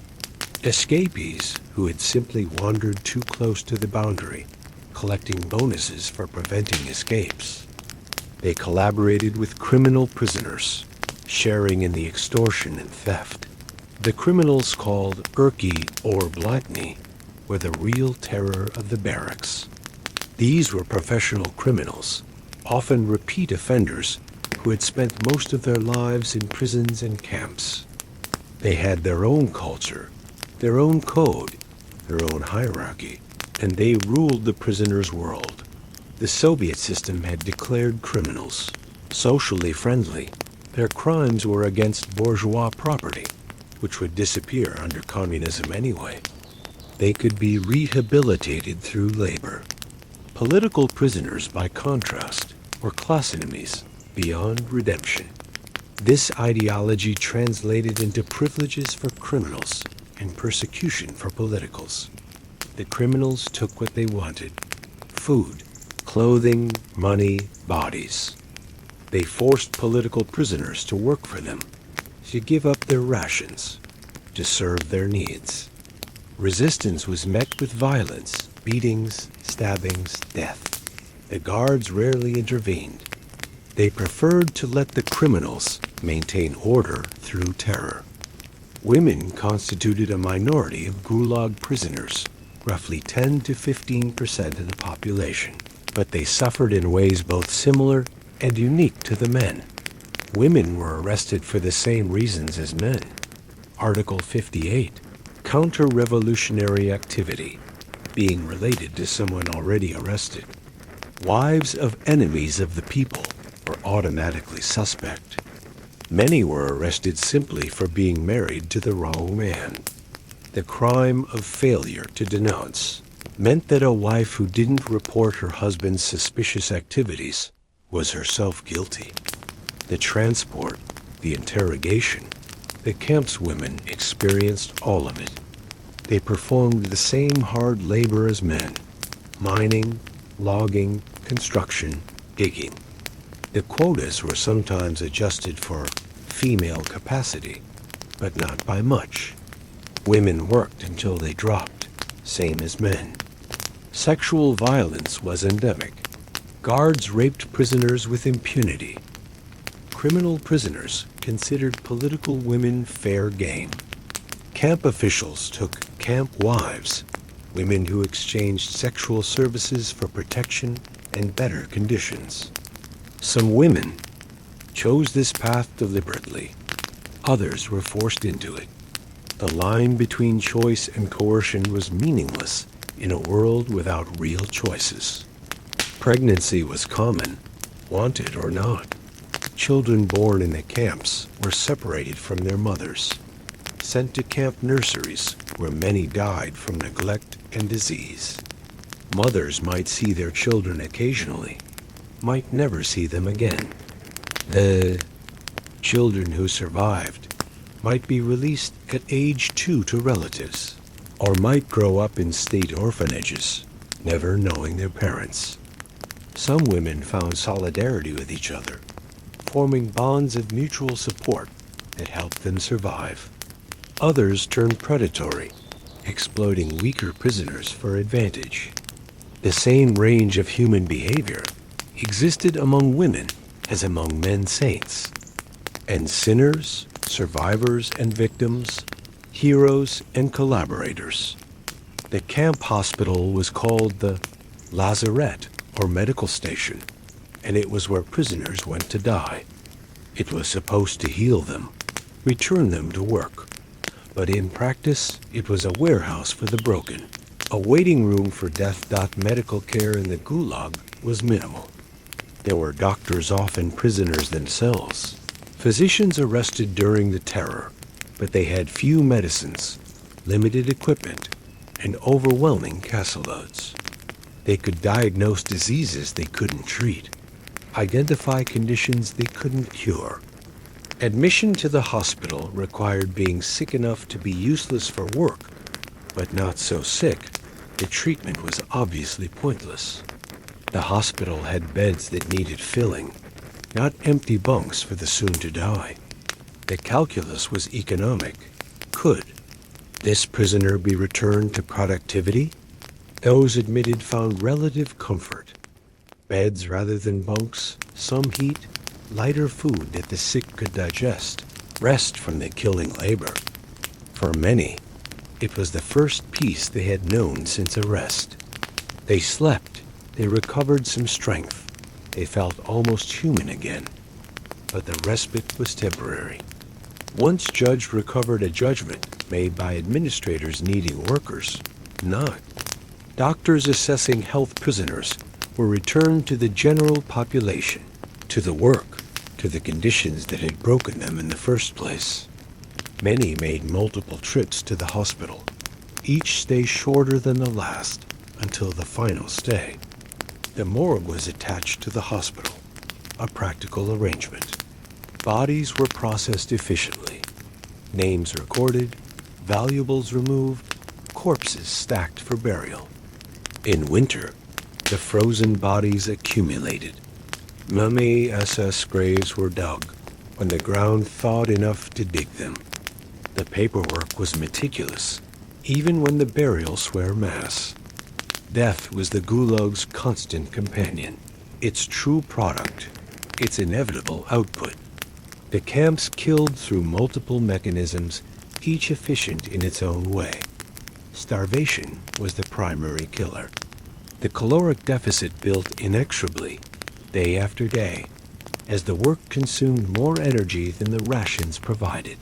escapees who had simply wandered too close to the boundary, collecting bonuses for preventing escapes. They collaborated with criminal prisoners, sharing in the extortion and theft. The criminals called Urki or Blatny were the real terror of the barracks. These were professional criminals, often repeat offenders who had spent most of their lives in prisons and camps. They had their own culture, their own code, their own hierarchy, and they ruled the prisoners' world. The Soviet system had declared criminals socially friendly. Their crimes were against bourgeois property, which would disappear under communism anyway. They could be rehabilitated through labor. Political prisoners, by contrast, were class enemies beyond redemption. This ideology translated into privileges for criminals and persecution for politicals. The criminals took what they wanted: food, clothing, money, bodies. They forced political prisoners to work for them, to give up their rations, to serve their needs. Resistance was met with violence, beatings, stabbings, death. The guards rarely intervened. They preferred to let the criminals maintain order through terror. Women constituted a minority of Gulag prisoners, roughly 10 to 15% of the population, but they suffered in ways both similar and unique to the men. Women were arrested for the same reasons as men. Article 58, counter-revolutionary activity, being related to someone already arrested. Wives of enemies of the people were automatically suspect. Many were arrested simply for being married to the wrong man. The crime of failure to denounce meant that a wife who didn't report her husband's suspicious activities was herself guilty. The transport, the interrogation, the camp's women experienced all of it. They performed the same hard labor as men: mining, logging, construction, digging. The quotas were sometimes adjusted for female capacity, but not by much. Women worked until they dropped, same as men. Sexual violence was endemic. Guards raped prisoners with impunity. Criminal prisoners considered political women fair game. Camp officials took camp wives, women who exchanged sexual services for protection and better conditions. Some women chose this path deliberately. Others were forced into it. The line between choice and coercion was meaningless in a world without real choices. Pregnancy was common, wanted or not. Children born in the camps were separated from their mothers, sent to camp nurseries where many died from neglect and disease. Mothers might see their children occasionally, might never see them again. The children who survived might be released at age 2 to relatives, or might grow up in state orphanages, never knowing their parents. Some women found solidarity with each other, forming bonds of mutual support that helped them survive. Others turned predatory, exploiting weaker prisoners for advantage. The same range of human behavior existed among women as among men saints, and sinners, survivors and victims, heroes and collaborators. The camp hospital was called the lazaret, or medical station, and it was where prisoners went to die. It was supposed to heal them, return them to work, but in practice it was a warehouse for the broken. A waiting room for death. Medical care in the Gulag was minimal. There were doctors, often prisoners themselves. Physicians arrested during the terror, but they had few medicines, limited equipment, and overwhelming caseloads. They could diagnose diseases they couldn't treat, identify conditions they couldn't cure. Admission to the hospital required being sick enough to be useless for work, but not so sick the treatment was obviously pointless. The hospital had beds that needed filling, not empty bunks for the soon-to-die. The calculus was economic. Could this prisoner be returned to productivity? Those admitted found relative comfort. Beds rather than bunks, some heat, lighter food that the sick could digest, rest from the killing labor. For many, it was the first peace they had known since arrest. They slept, they recovered some strength, they felt almost human again. But the respite was temporary. Once judge recovered a judgment made by administrators needing workers, not. Doctors assessing health prisoners were returned to the general population, to the work, to the conditions that had broken them in the first place. Many made multiple trips to the hospital, each stay shorter than the last, until the final stay. The morgue was attached to the hospital, a practical arrangement. Bodies were processed efficiently, names recorded, valuables removed, corpses stacked for burial. In winter, the frozen bodies accumulated. Mummy SS graves were dug when the ground thawed enough to dig them. The paperwork was meticulous, even when the burials were mass. Death was the Gulag's constant companion, its true product, its inevitable output. The camps killed through multiple mechanisms, each efficient in its own way. Starvation was the primary killer. The caloric deficit built inexorably, day after day, as the work consumed more energy than the rations provided.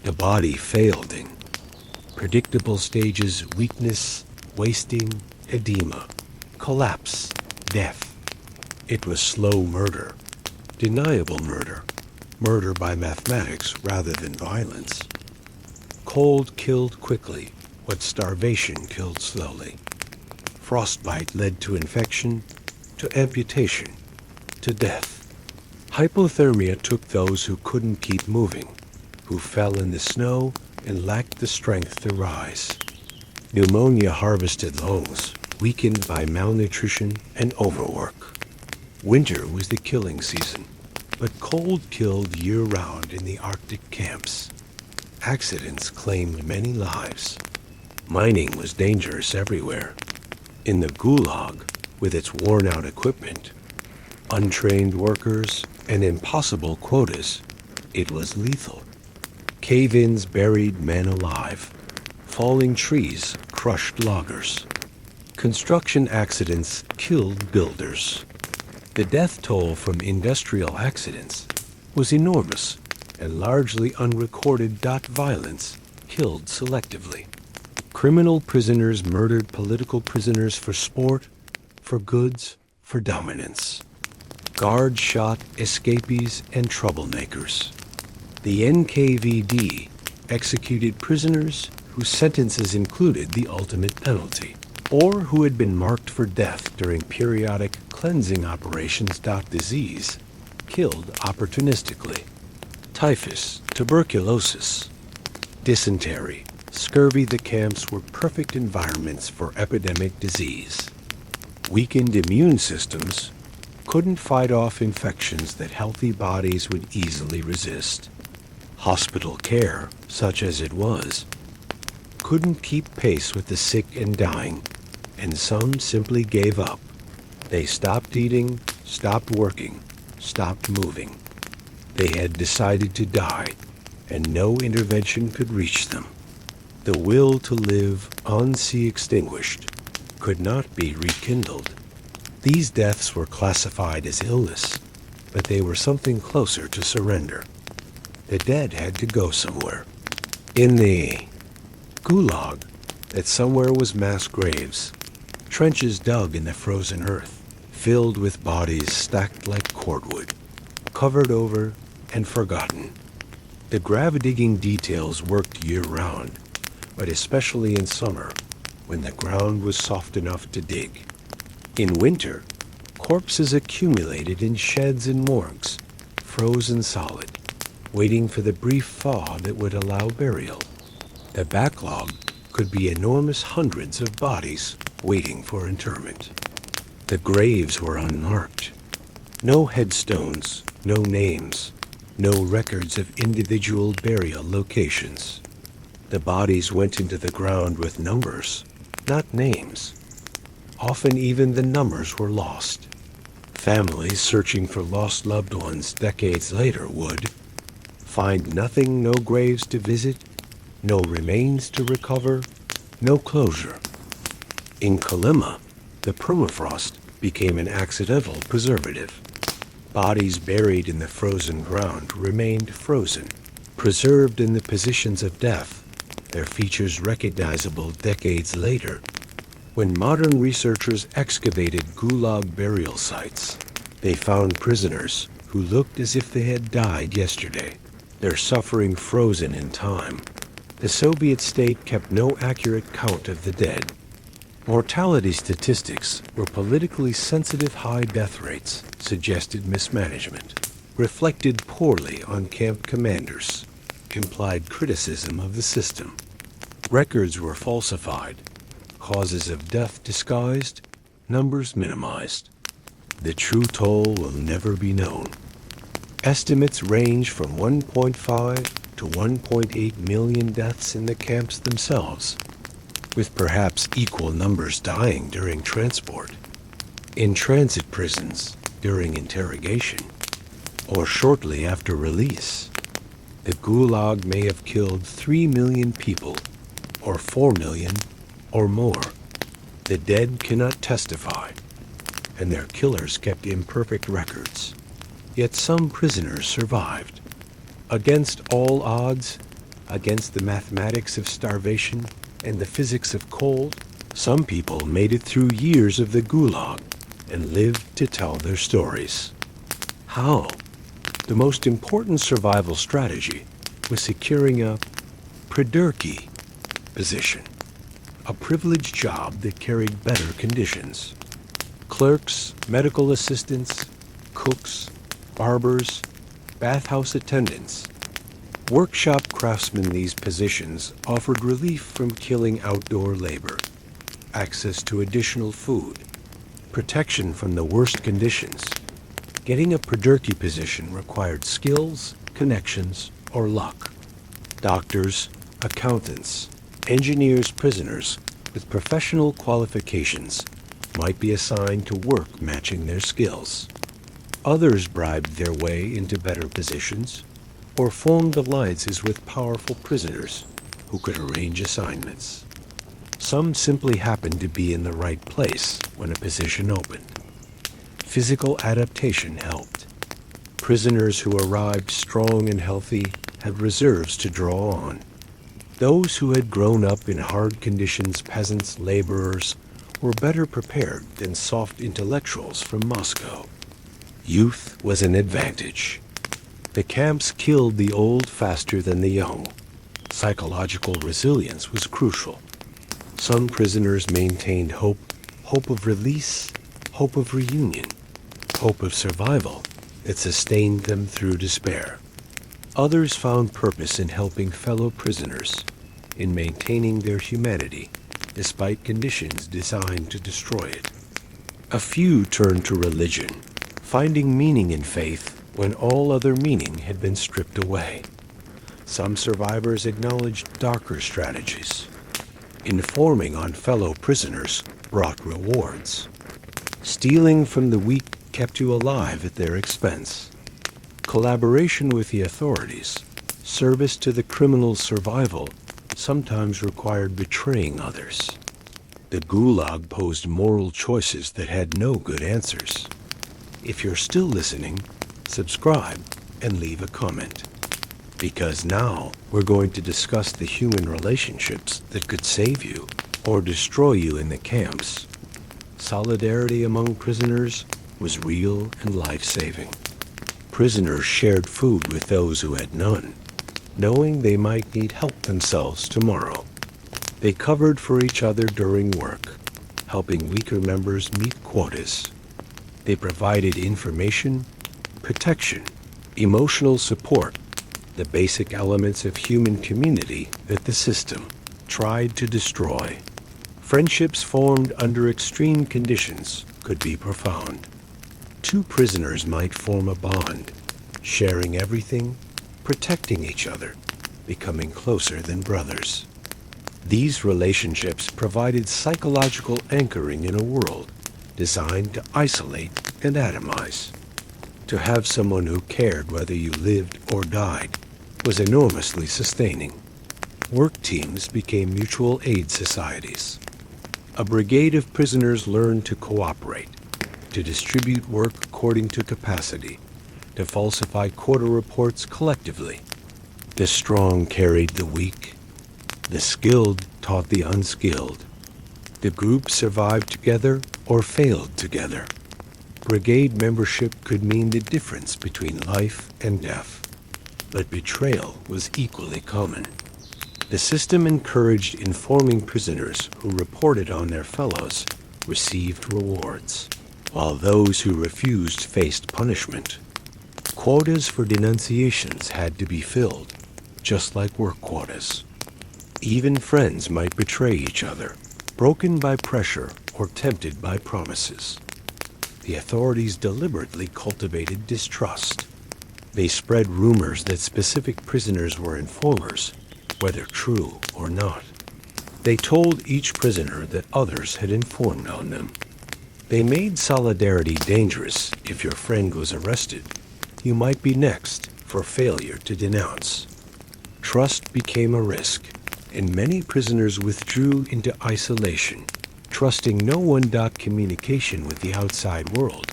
The body failed in predictable stages: weakness, wasting, edema, collapse, death. It was slow murder, deniable murder, murder by mathematics rather than violence. Cold killed quickly what starvation killed slowly. Frostbite led to infection, to amputation, to death. Hypothermia took those who couldn't keep moving, who fell in the snow and lacked the strength to rise. Pneumonia harvested lungs, weakened by malnutrition and overwork. Winter was the killing season, but cold killed year-round in the Arctic camps. Accidents claimed many lives. Mining was dangerous everywhere. In the Gulag, with its worn-out equipment, untrained workers, and impossible quotas, it was lethal. Cave-ins buried men alive. Falling trees crushed loggers. Construction accidents killed builders. The death toll from industrial accidents was enormous, and largely unrecorded. Violence killed selectively. Criminal prisoners murdered political prisoners for sport, for goods, for dominance. Guards shot escapees and troublemakers. The NKVD executed prisoners whose sentences included the ultimate penalty, or who had been marked for death during periodic cleansing operations. Disease killed opportunistically. Typhus, tuberculosis, dysentery, scurvy. The camps were perfect environments for epidemic disease. Weakened immune systems couldn't fight off infections that healthy bodies would easily resist. Hospital care, such as it was, couldn't keep pace with the sick and dying, and some simply gave up. They stopped eating, stopped working, stopped moving. They had decided to die, and no intervention could reach them. The will to live, unsee extinguished, could not be rekindled. These deaths were classified as illness, but they were something closer to surrender. The dead had to go somewhere. In the Gulag, that somewhere was mass graves, trenches dug in the frozen earth, filled with bodies stacked like cordwood, covered over and forgotten. The grave-digging details worked year-round, but especially in summer, when the ground was soft enough to dig. In winter, corpses accumulated in sheds and morgues, frozen solid, waiting for the brief thaw that would allow burial. The backlog could be enormous hundreds of bodies waiting for interment. The graves were unmarked. No headstones, no names, no records of individual burial locations. The bodies went into the ground with numbers, not names. Often even the numbers were lost. Families searching for lost loved ones decades later would find nothing, no graves to visit, no remains to recover, no closure. In Kolyma, the permafrost became an accidental preservative. Bodies buried in the frozen ground remained frozen, preserved in the positions of death, their features recognizable decades later. When modern researchers excavated Gulag burial sites, they found prisoners who looked as if they had died yesterday, their suffering frozen in time. The Soviet state kept no accurate count of the dead. Mortality statistics were politically sensitive. High death rates suggested mismanagement, reflected poorly on camp commanders, implied criticism of the system. Records were falsified, causes of death disguised, numbers minimized. The true toll will never be known. Estimates range from 1.5 to 1.8 million deaths in the camps themselves, with perhaps equal numbers dying during transport, in transit prisons during interrogation, or shortly after release. The Gulag may have killed 3 million people, or 4 million, or more. The dead cannot testify, and their killers kept imperfect records. Yet some prisoners survived. Against all odds, against the mathematics of starvation and the physics of cold, some people made it through years of the Gulag and lived to tell their stories. How? The most important survival strategy was securing a prederky position, a privileged job that carried better conditions. Clerks, medical assistants, cooks, barbers, bathhouse attendants, workshop craftsmen. These positions offered relief from killing outdoor labor, access to additional food, protection from the worst conditions. Getting a prederky position required skills, connections, or luck. Doctors, accountants, engineers, prisoners with professional qualifications might be assigned to work matching their skills. Others bribed their way into better positions or formed alliances with powerful prisoners who could arrange assignments. Some simply happened to be in the right place when a position opened. Physical adaptation helped. Prisoners who arrived strong and healthy had reserves to draw on. Those who had grown up in hard conditions, peasants, laborers, were better prepared than soft intellectuals from Moscow. Youth was an advantage. The camps killed the old faster than the young. Psychological resilience was crucial. Some prisoners maintained hope of release, hope of reunion, hope of survival that sustained them through despair. Others found purpose in helping fellow prisoners, in maintaining their humanity, despite conditions designed to destroy it. A few turned to religion, finding meaning in faith when all other meaning had been stripped away. Some survivors acknowledged darker strategies. Informing on fellow prisoners brought rewards. Stealing from the weak kept you alive at their expense. Collaboration with the authorities, service to the criminal's survival, sometimes required betraying others. The Gulag posed moral choices that had no good answers. If you're still listening, subscribe and leave a comment. Because now we're going to discuss the human relationships that could save you or destroy you in the camps. Solidarity among prisoners was real and life-saving. Prisoners shared food with those who had none, knowing they might need help themselves tomorrow. They covered for each other during work, helping weaker members meet quotas. They provided information, protection, emotional support, the basic elements of human community that the system tried to destroy. Friendships formed under extreme conditions could be profound. Two prisoners might form a bond, sharing everything, protecting each other, becoming closer than brothers. These relationships provided psychological anchoring in a world designed to isolate and atomize. To have someone who cared whether you lived or died was enormously sustaining. Work teams became mutual aid societies. A brigade of prisoners learned to cooperate, to distribute work according to capacity, to falsify quota reports collectively. The strong carried the weak. The skilled taught the unskilled. The group survived together or failed together. Brigade membership could mean the difference between life and death, but betrayal was equally common. The system encouraged informing prisoners who reported on their fellows received rewards, while those who refused faced punishment. Quotas for denunciations had to be filled, just like work quotas. Even friends might betray each other, broken by pressure or tempted by promises. The authorities deliberately cultivated distrust. They spread rumors that specific prisoners were informers, whether true or not. They told each prisoner that others had informed on them. They made solidarity dangerous. If your friend was arrested, you might be next for failure to denounce. Trust became a risk, and many prisoners withdrew into isolation. Trusting no one. Communication with the outside world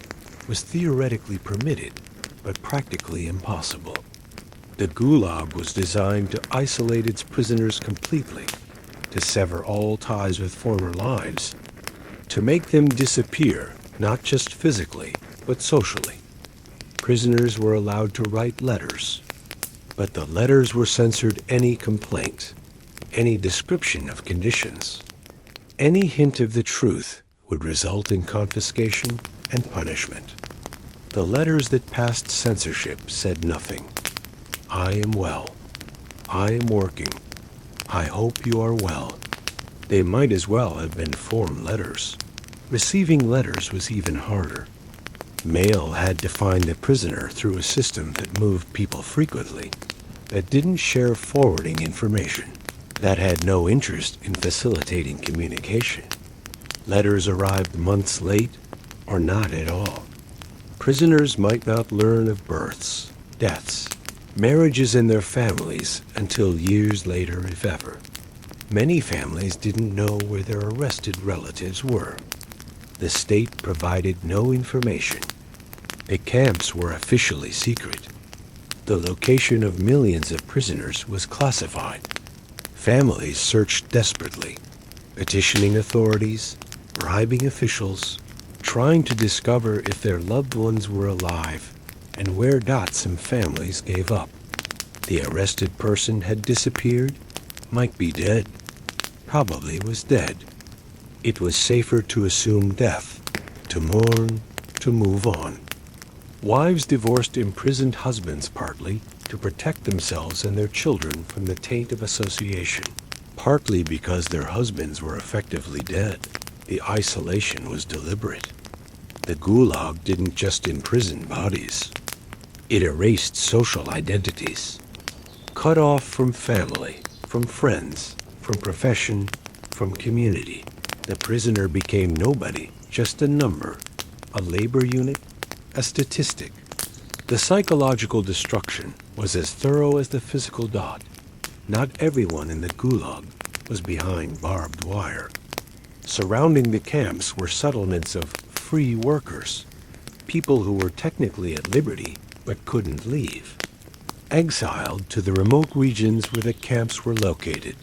was theoretically permitted, but practically impossible. The Gulag was designed to isolate its prisoners completely, to sever all ties with former lives, to make them disappear, not just physically, but socially. Prisoners were allowed to write letters, but the letters were censored. Any complaint, any description of conditions, any hint of the truth would result in confiscation and punishment. The letters that passed censorship said nothing. I am well. I am working. I hope you are well. They might as well have been form letters. Receiving letters was even harder. Mail had to find the prisoner through a system that moved people frequently, that didn't share forwarding information, that had no interest in facilitating communication. Letters arrived months late or not at all. Prisoners might not learn of births, deaths, marriages in their families until years later, if ever. Many families didn't know where their arrested relatives were. The state provided no information. The camps were officially secret. The location of millions of prisoners was classified. Families searched desperately, petitioning authorities, bribing officials, trying to discover if their loved ones were alive and where. Some families gave up. The arrested person had disappeared, might be dead, probably was dead. It was safer to assume death, to mourn, to move on. Wives divorced imprisoned husbands partly to protect themselves and their children from the taint of association, partly because their husbands were effectively dead. The isolation was deliberate. The Gulag didn't just imprison bodies. It erased social identities. Cut off from family, from friends, from profession, from community. The prisoner became nobody, just a number, a labor unit, a statistic. The psychological destruction was as thorough as the physical dot. Not everyone in the Gulag was behind barbed wire. Surrounding the camps were settlements of free workers, people who were technically at liberty but couldn't leave, exiled to the remote regions where the camps were located.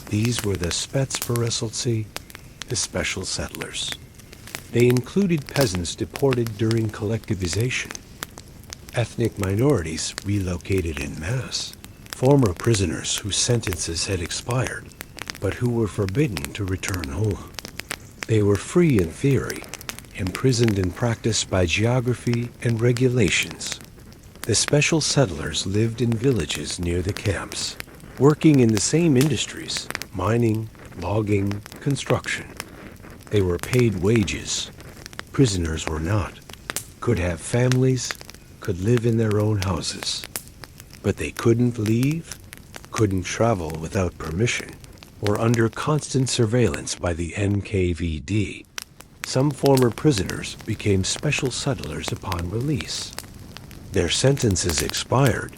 These were the Spetsverseltsi, the special settlers. They included peasants deported during collectivization, ethnic minorities relocated en masse, former prisoners whose sentences had expired, but who were forbidden to return home. They were free in theory, imprisoned in practice by geography and regulations. The special settlers lived in villages near the camps, working in the same industries, mining, logging, construction. They were paid wages. Prisoners were not, could have families, could live in their own houses. But they couldn't leave, couldn't travel without permission, or under constant surveillance by the NKVD. Some former prisoners became special settlers upon release. Their sentences expired,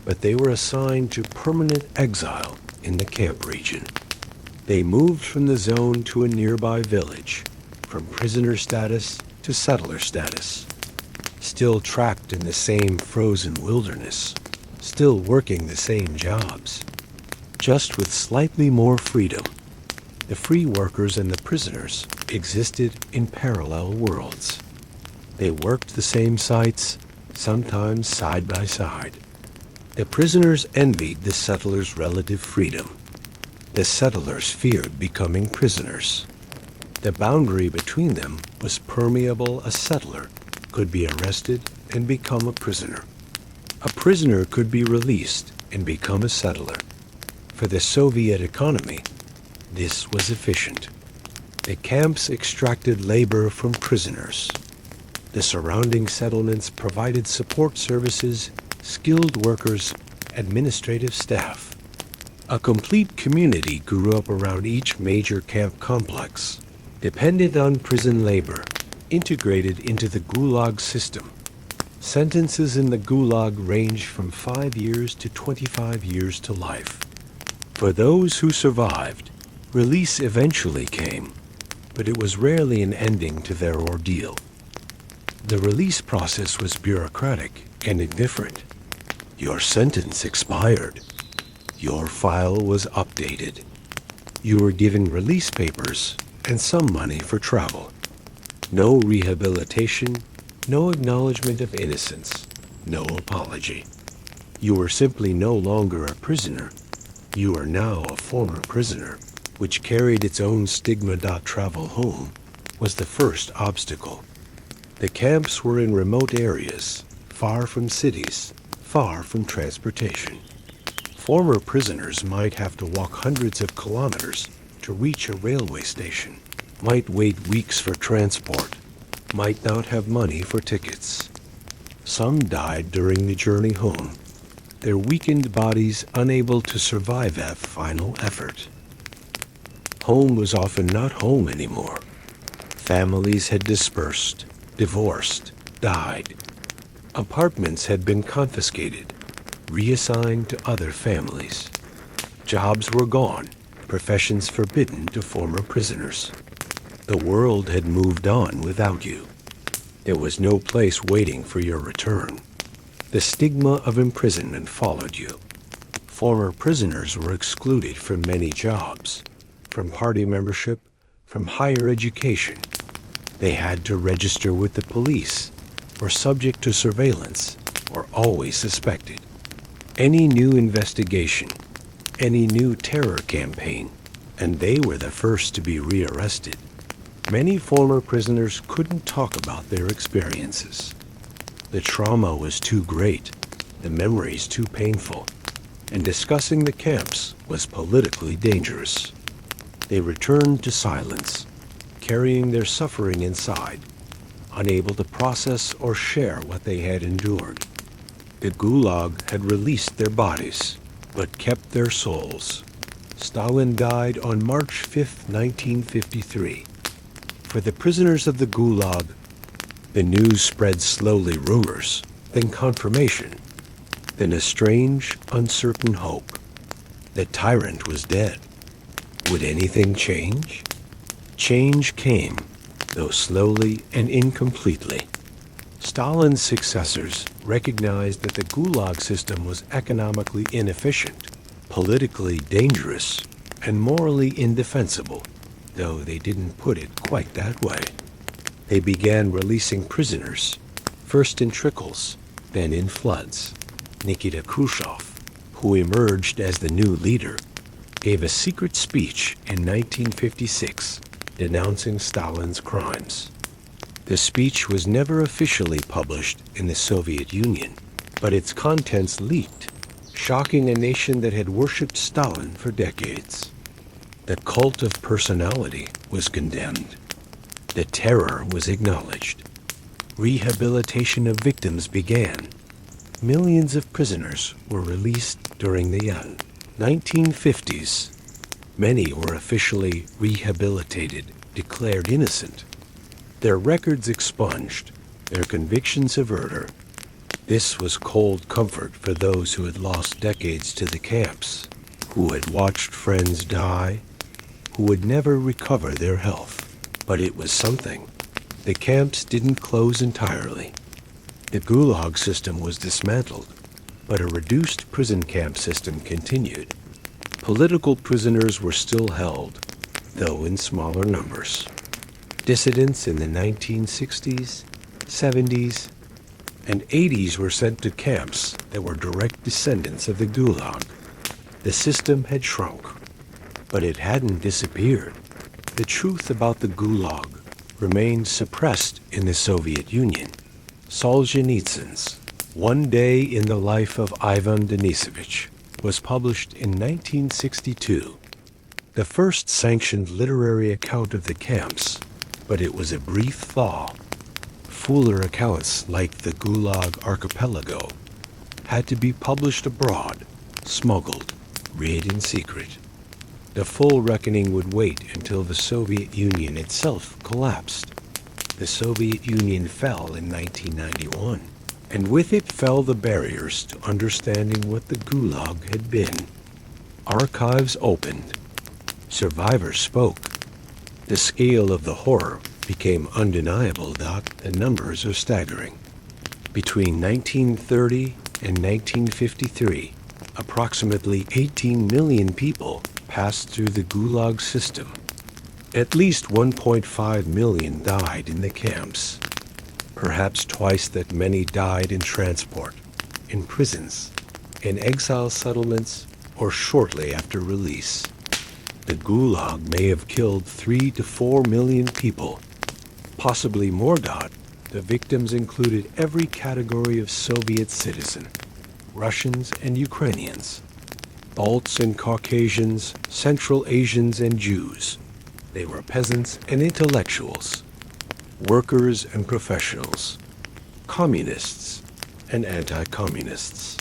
but they were assigned to permanent exile in the camp region. They moved from the zone to a nearby village, from prisoner status to settler status, still trapped in the same frozen wilderness, still working the same jobs, just with slightly more freedom. The free workers and the prisoners existed in parallel worlds. They worked the same sites, sometimes side by side. The prisoners envied the settlers' relative freedom. The settlers feared becoming prisoners. The boundary between them was permeable. A settler could be arrested and become a prisoner. A prisoner could be released and become a settler. For the Soviet economy, this was efficient. The camps extracted labor from prisoners. The surrounding settlements provided support services, skilled workers, administrative staff. A complete community grew up around each major camp complex, dependent on prison labor, integrated into the Gulag system. Sentences in the Gulag ranged from 5 years to 25 years to life. For those who survived, release eventually came, but it was rarely an ending to their ordeal. The release process was bureaucratic and indifferent. Your sentence expired. Your file was updated. You were given release papers and some money for travel. No rehabilitation, no acknowledgement of innocence, no apology. You were simply no longer a prisoner. You are now a former prisoner, which carried its own stigma. Travel home was the first obstacle. The camps were in remote areas, far from cities, far from transportation. Former prisoners might have to walk hundreds of kilometers to reach a railway station, might wait weeks for transport, might not have money for tickets. Some died during the journey home, their weakened bodies unable to survive that final effort. Home was often not home anymore. Families had dispersed, divorced, died. Apartments had been confiscated, reassigned to other families. Jobs were gone, professions forbidden to former prisoners. The world had moved on without you. There was no place waiting for your return. The stigma of imprisonment followed you. Former prisoners were excluded from many jobs, from party membership, from higher education. They had to register with the police, were subject to surveillance, or always suspected. Any new investigation, any new terror campaign, and they were the first to be rearrested. Many former prisoners couldn't talk about their experiences. The trauma was too great, the memories too painful, and discussing the camps was politically dangerous. They returned to silence, carrying their suffering inside, unable to process or share what they had endured. The Gulag had released their bodies, but kept their souls. Stalin died on March 5, 1953. For the prisoners of the Gulag, the news spread slowly: rumors, then confirmation, then a strange, uncertain hope. The tyrant was dead. Would anything change? Change came, though slowly and incompletely. Stalin's successors recognized that the Gulag system was economically inefficient, politically dangerous, and morally indefensible, though they didn't put it quite that way. They began releasing prisoners, first in trickles, then in floods. Nikita Khrushchev, who emerged as the new leader, gave a secret speech in 1956 denouncing Stalin's crimes. The speech was never officially published in the Soviet Union, but its contents leaked, shocking a nation that had worshipped Stalin for decades. The cult of personality was condemned. The terror was acknowledged. Rehabilitation of victims began. Millions of prisoners were released during the 1950s. Many were officially rehabilitated, declared innocent. their records expunged, their convictions of murder. This was cold comfort for those who had lost decades to the camps, who had watched friends die, who would never recover their health. But it was something. The camps didn't close entirely. The Gulag system was dismantled, but a reduced prison camp system continued. Political prisoners were still held, though in smaller numbers. Dissidents in the 1960s, 70s, and 80s were sent to camps that were direct descendants of the Gulag. The system had shrunk, but it hadn't disappeared. The truth about the Gulag remained suppressed in the Soviet Union. Solzhenitsyn's One Day in the Life of Ivan Denisovich was published in 1962, the first sanctioned literary account of the camps, but it was a brief thaw. Fuller accounts like the Gulag archipelago had to be published abroad, smuggled, read in secret. The full reckoning would wait until the Soviet Union itself collapsed. The Soviet Union fell in 1991, and with it fell the barriers to understanding what the Gulag had been. Archives opened. Survivors spoke. The scale of the horror became undeniable. The numbers are staggering. Between 1930 and 1953, approximately 18 million people passed through the Gulag system. At least 1.5 million died in the camps. Perhaps twice that many died in transport, in prisons, in exile settlements, or shortly after release. The Gulag may have killed 3 to 4 million people, possibly more. The victims included every category of Soviet citizen, Russians and Ukrainians, Balts and Caucasians, Central Asians and Jews. They were peasants and intellectuals, workers and professionals, communists and anti-communists.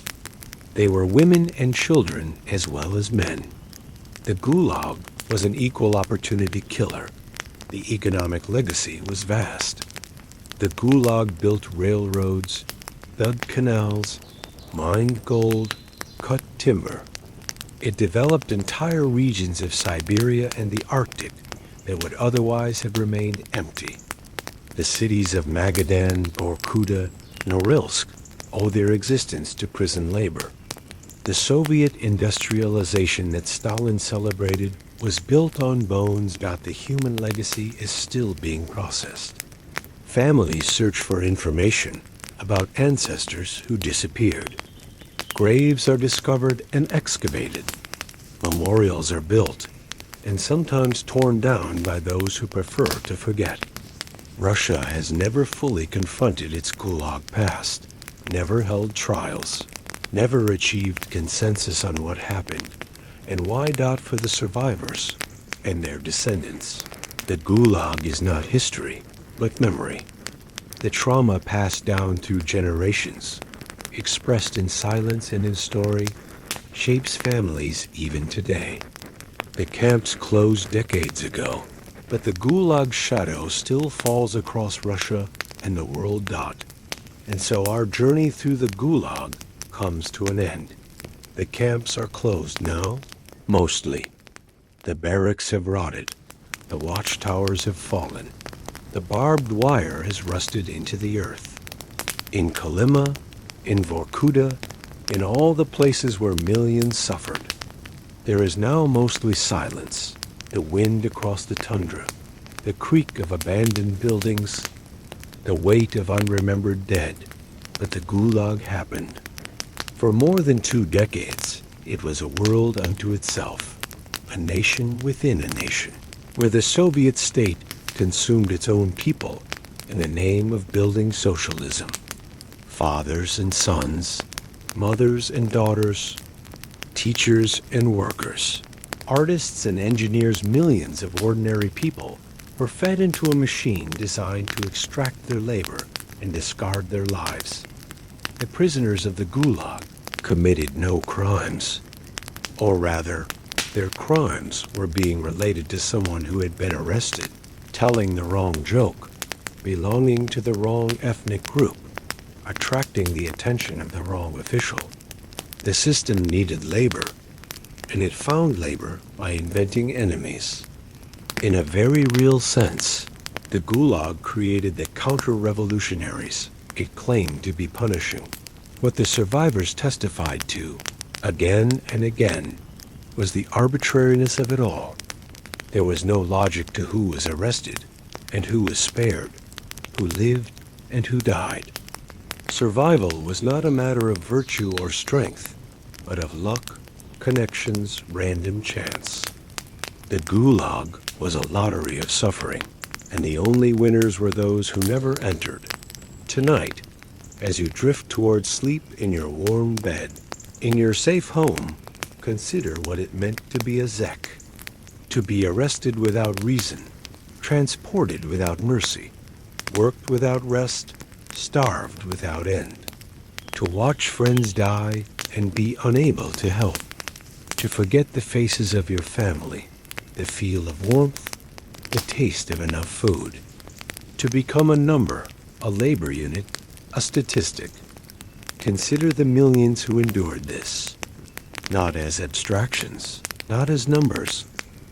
They were women and children as well as men. The Gulag was an equal opportunity killer. The economic legacy was vast. The Gulag built railroads, dug canals, mined gold, cut timber. It developed entire regions of Siberia and the Arctic that would otherwise have remained empty. The cities of Magadan, Vorkuta, Norilsk owe their existence to prison labor. The Soviet industrialization that Stalin celebrated was built on bones. The human legacy is still being processed. Families search for information about ancestors who disappeared. Graves are discovered and excavated. Memorials are built and sometimes torn down by those who prefer to forget. Russia has never fully confronted its Gulag past, never held trials, never achieved consensus on what happened, and why. For the survivors and their descendants. The Gulag is not history, but memory. The trauma passed down through generations, expressed in silence and in story, shapes families even today. The camps closed decades ago, but the Gulag's shadow still falls across Russia and the world. And so our journey through the Gulag comes to an end. The camps are closed now, mostly. The barracks have rotted. The watchtowers have fallen. The barbed wire has rusted into the earth. In Kolyma, in Vorkuta, in all the places where millions suffered, there is now mostly silence, the wind across the tundra, the creak of abandoned buildings, the weight of unremembered dead. But the Gulag happened. For more than 2 decades, it was a world unto itself, a nation within a nation, where the Soviet state consumed its own people in the name of building socialism. Fathers and sons, mothers and daughters, teachers and workers, artists and engineers, millions of ordinary people were fed into a machine designed to extract their labor and discard their lives. The prisoners of the Gulag committed no crimes, or rather, their crimes were being related to someone who had been arrested, telling the wrong joke, belonging to the wrong ethnic group, attracting the attention of the wrong official. The system needed labor, and it found labor by inventing enemies. In a very real sense, the Gulag created the counter-revolutionaries it claimed to be punishing. What the survivors testified to, again and again, was the arbitrariness of it all. There was no logic to who was arrested and who was spared, who lived and who died. Survival was not a matter of virtue or strength, but of luck, connections, random chance. The Gulag was a lottery of suffering, and the only winners were those who never entered. Tonight, as you drift toward sleep in your warm bed, in your safe home, consider what it meant to be a Zek, to be arrested without reason, transported without mercy, worked without rest, starved without end, to watch friends die and be unable to help, to forget the faces of your family, the feel of warmth, the taste of enough food, to become a number, a labor unit, a statistic. Consider the millions who endured this, not as abstractions, not as numbers,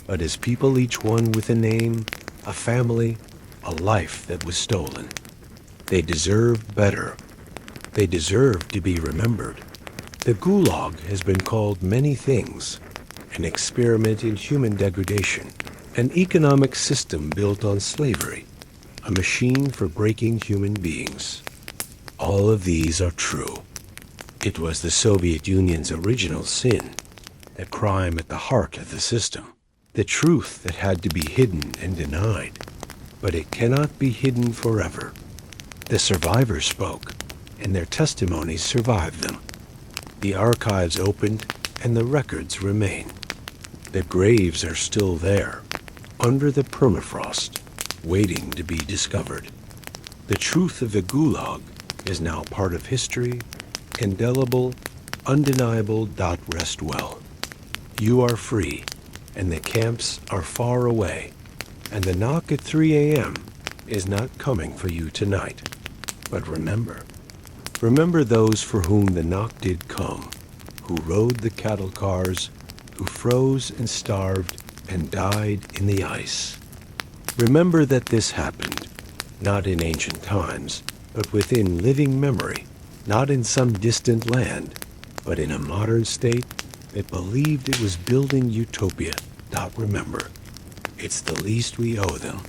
but as people, each one with a name, a family, a life that was stolen. They deserved better. They deserved to be remembered. The Gulag has been called many things: an experiment in human degradation, an economic system built on slavery, a machine for breaking human beings. All of these are true. It was the Soviet Union's original sin, the crime at the heart of the system, the truth that had to be hidden and denied. But it cannot be hidden forever. The survivors spoke, and their testimonies survived them. The archives opened, and the records remain. The graves are still there, under the permafrost, waiting to be discovered. The truth of the Gulag is now part of history, indelible, undeniable. Rest well. You are free, and the camps are far away, and the knock at 3 a.m. is not coming for you tonight. But remember those for whom the knock did come, who rode the cattle cars, who froze and starved and died in the ice. Remember that this happened, not in ancient times, but within living memory, not in some distant land, but in a modern state that believed it was building utopia. Remember, it's the least we owe them.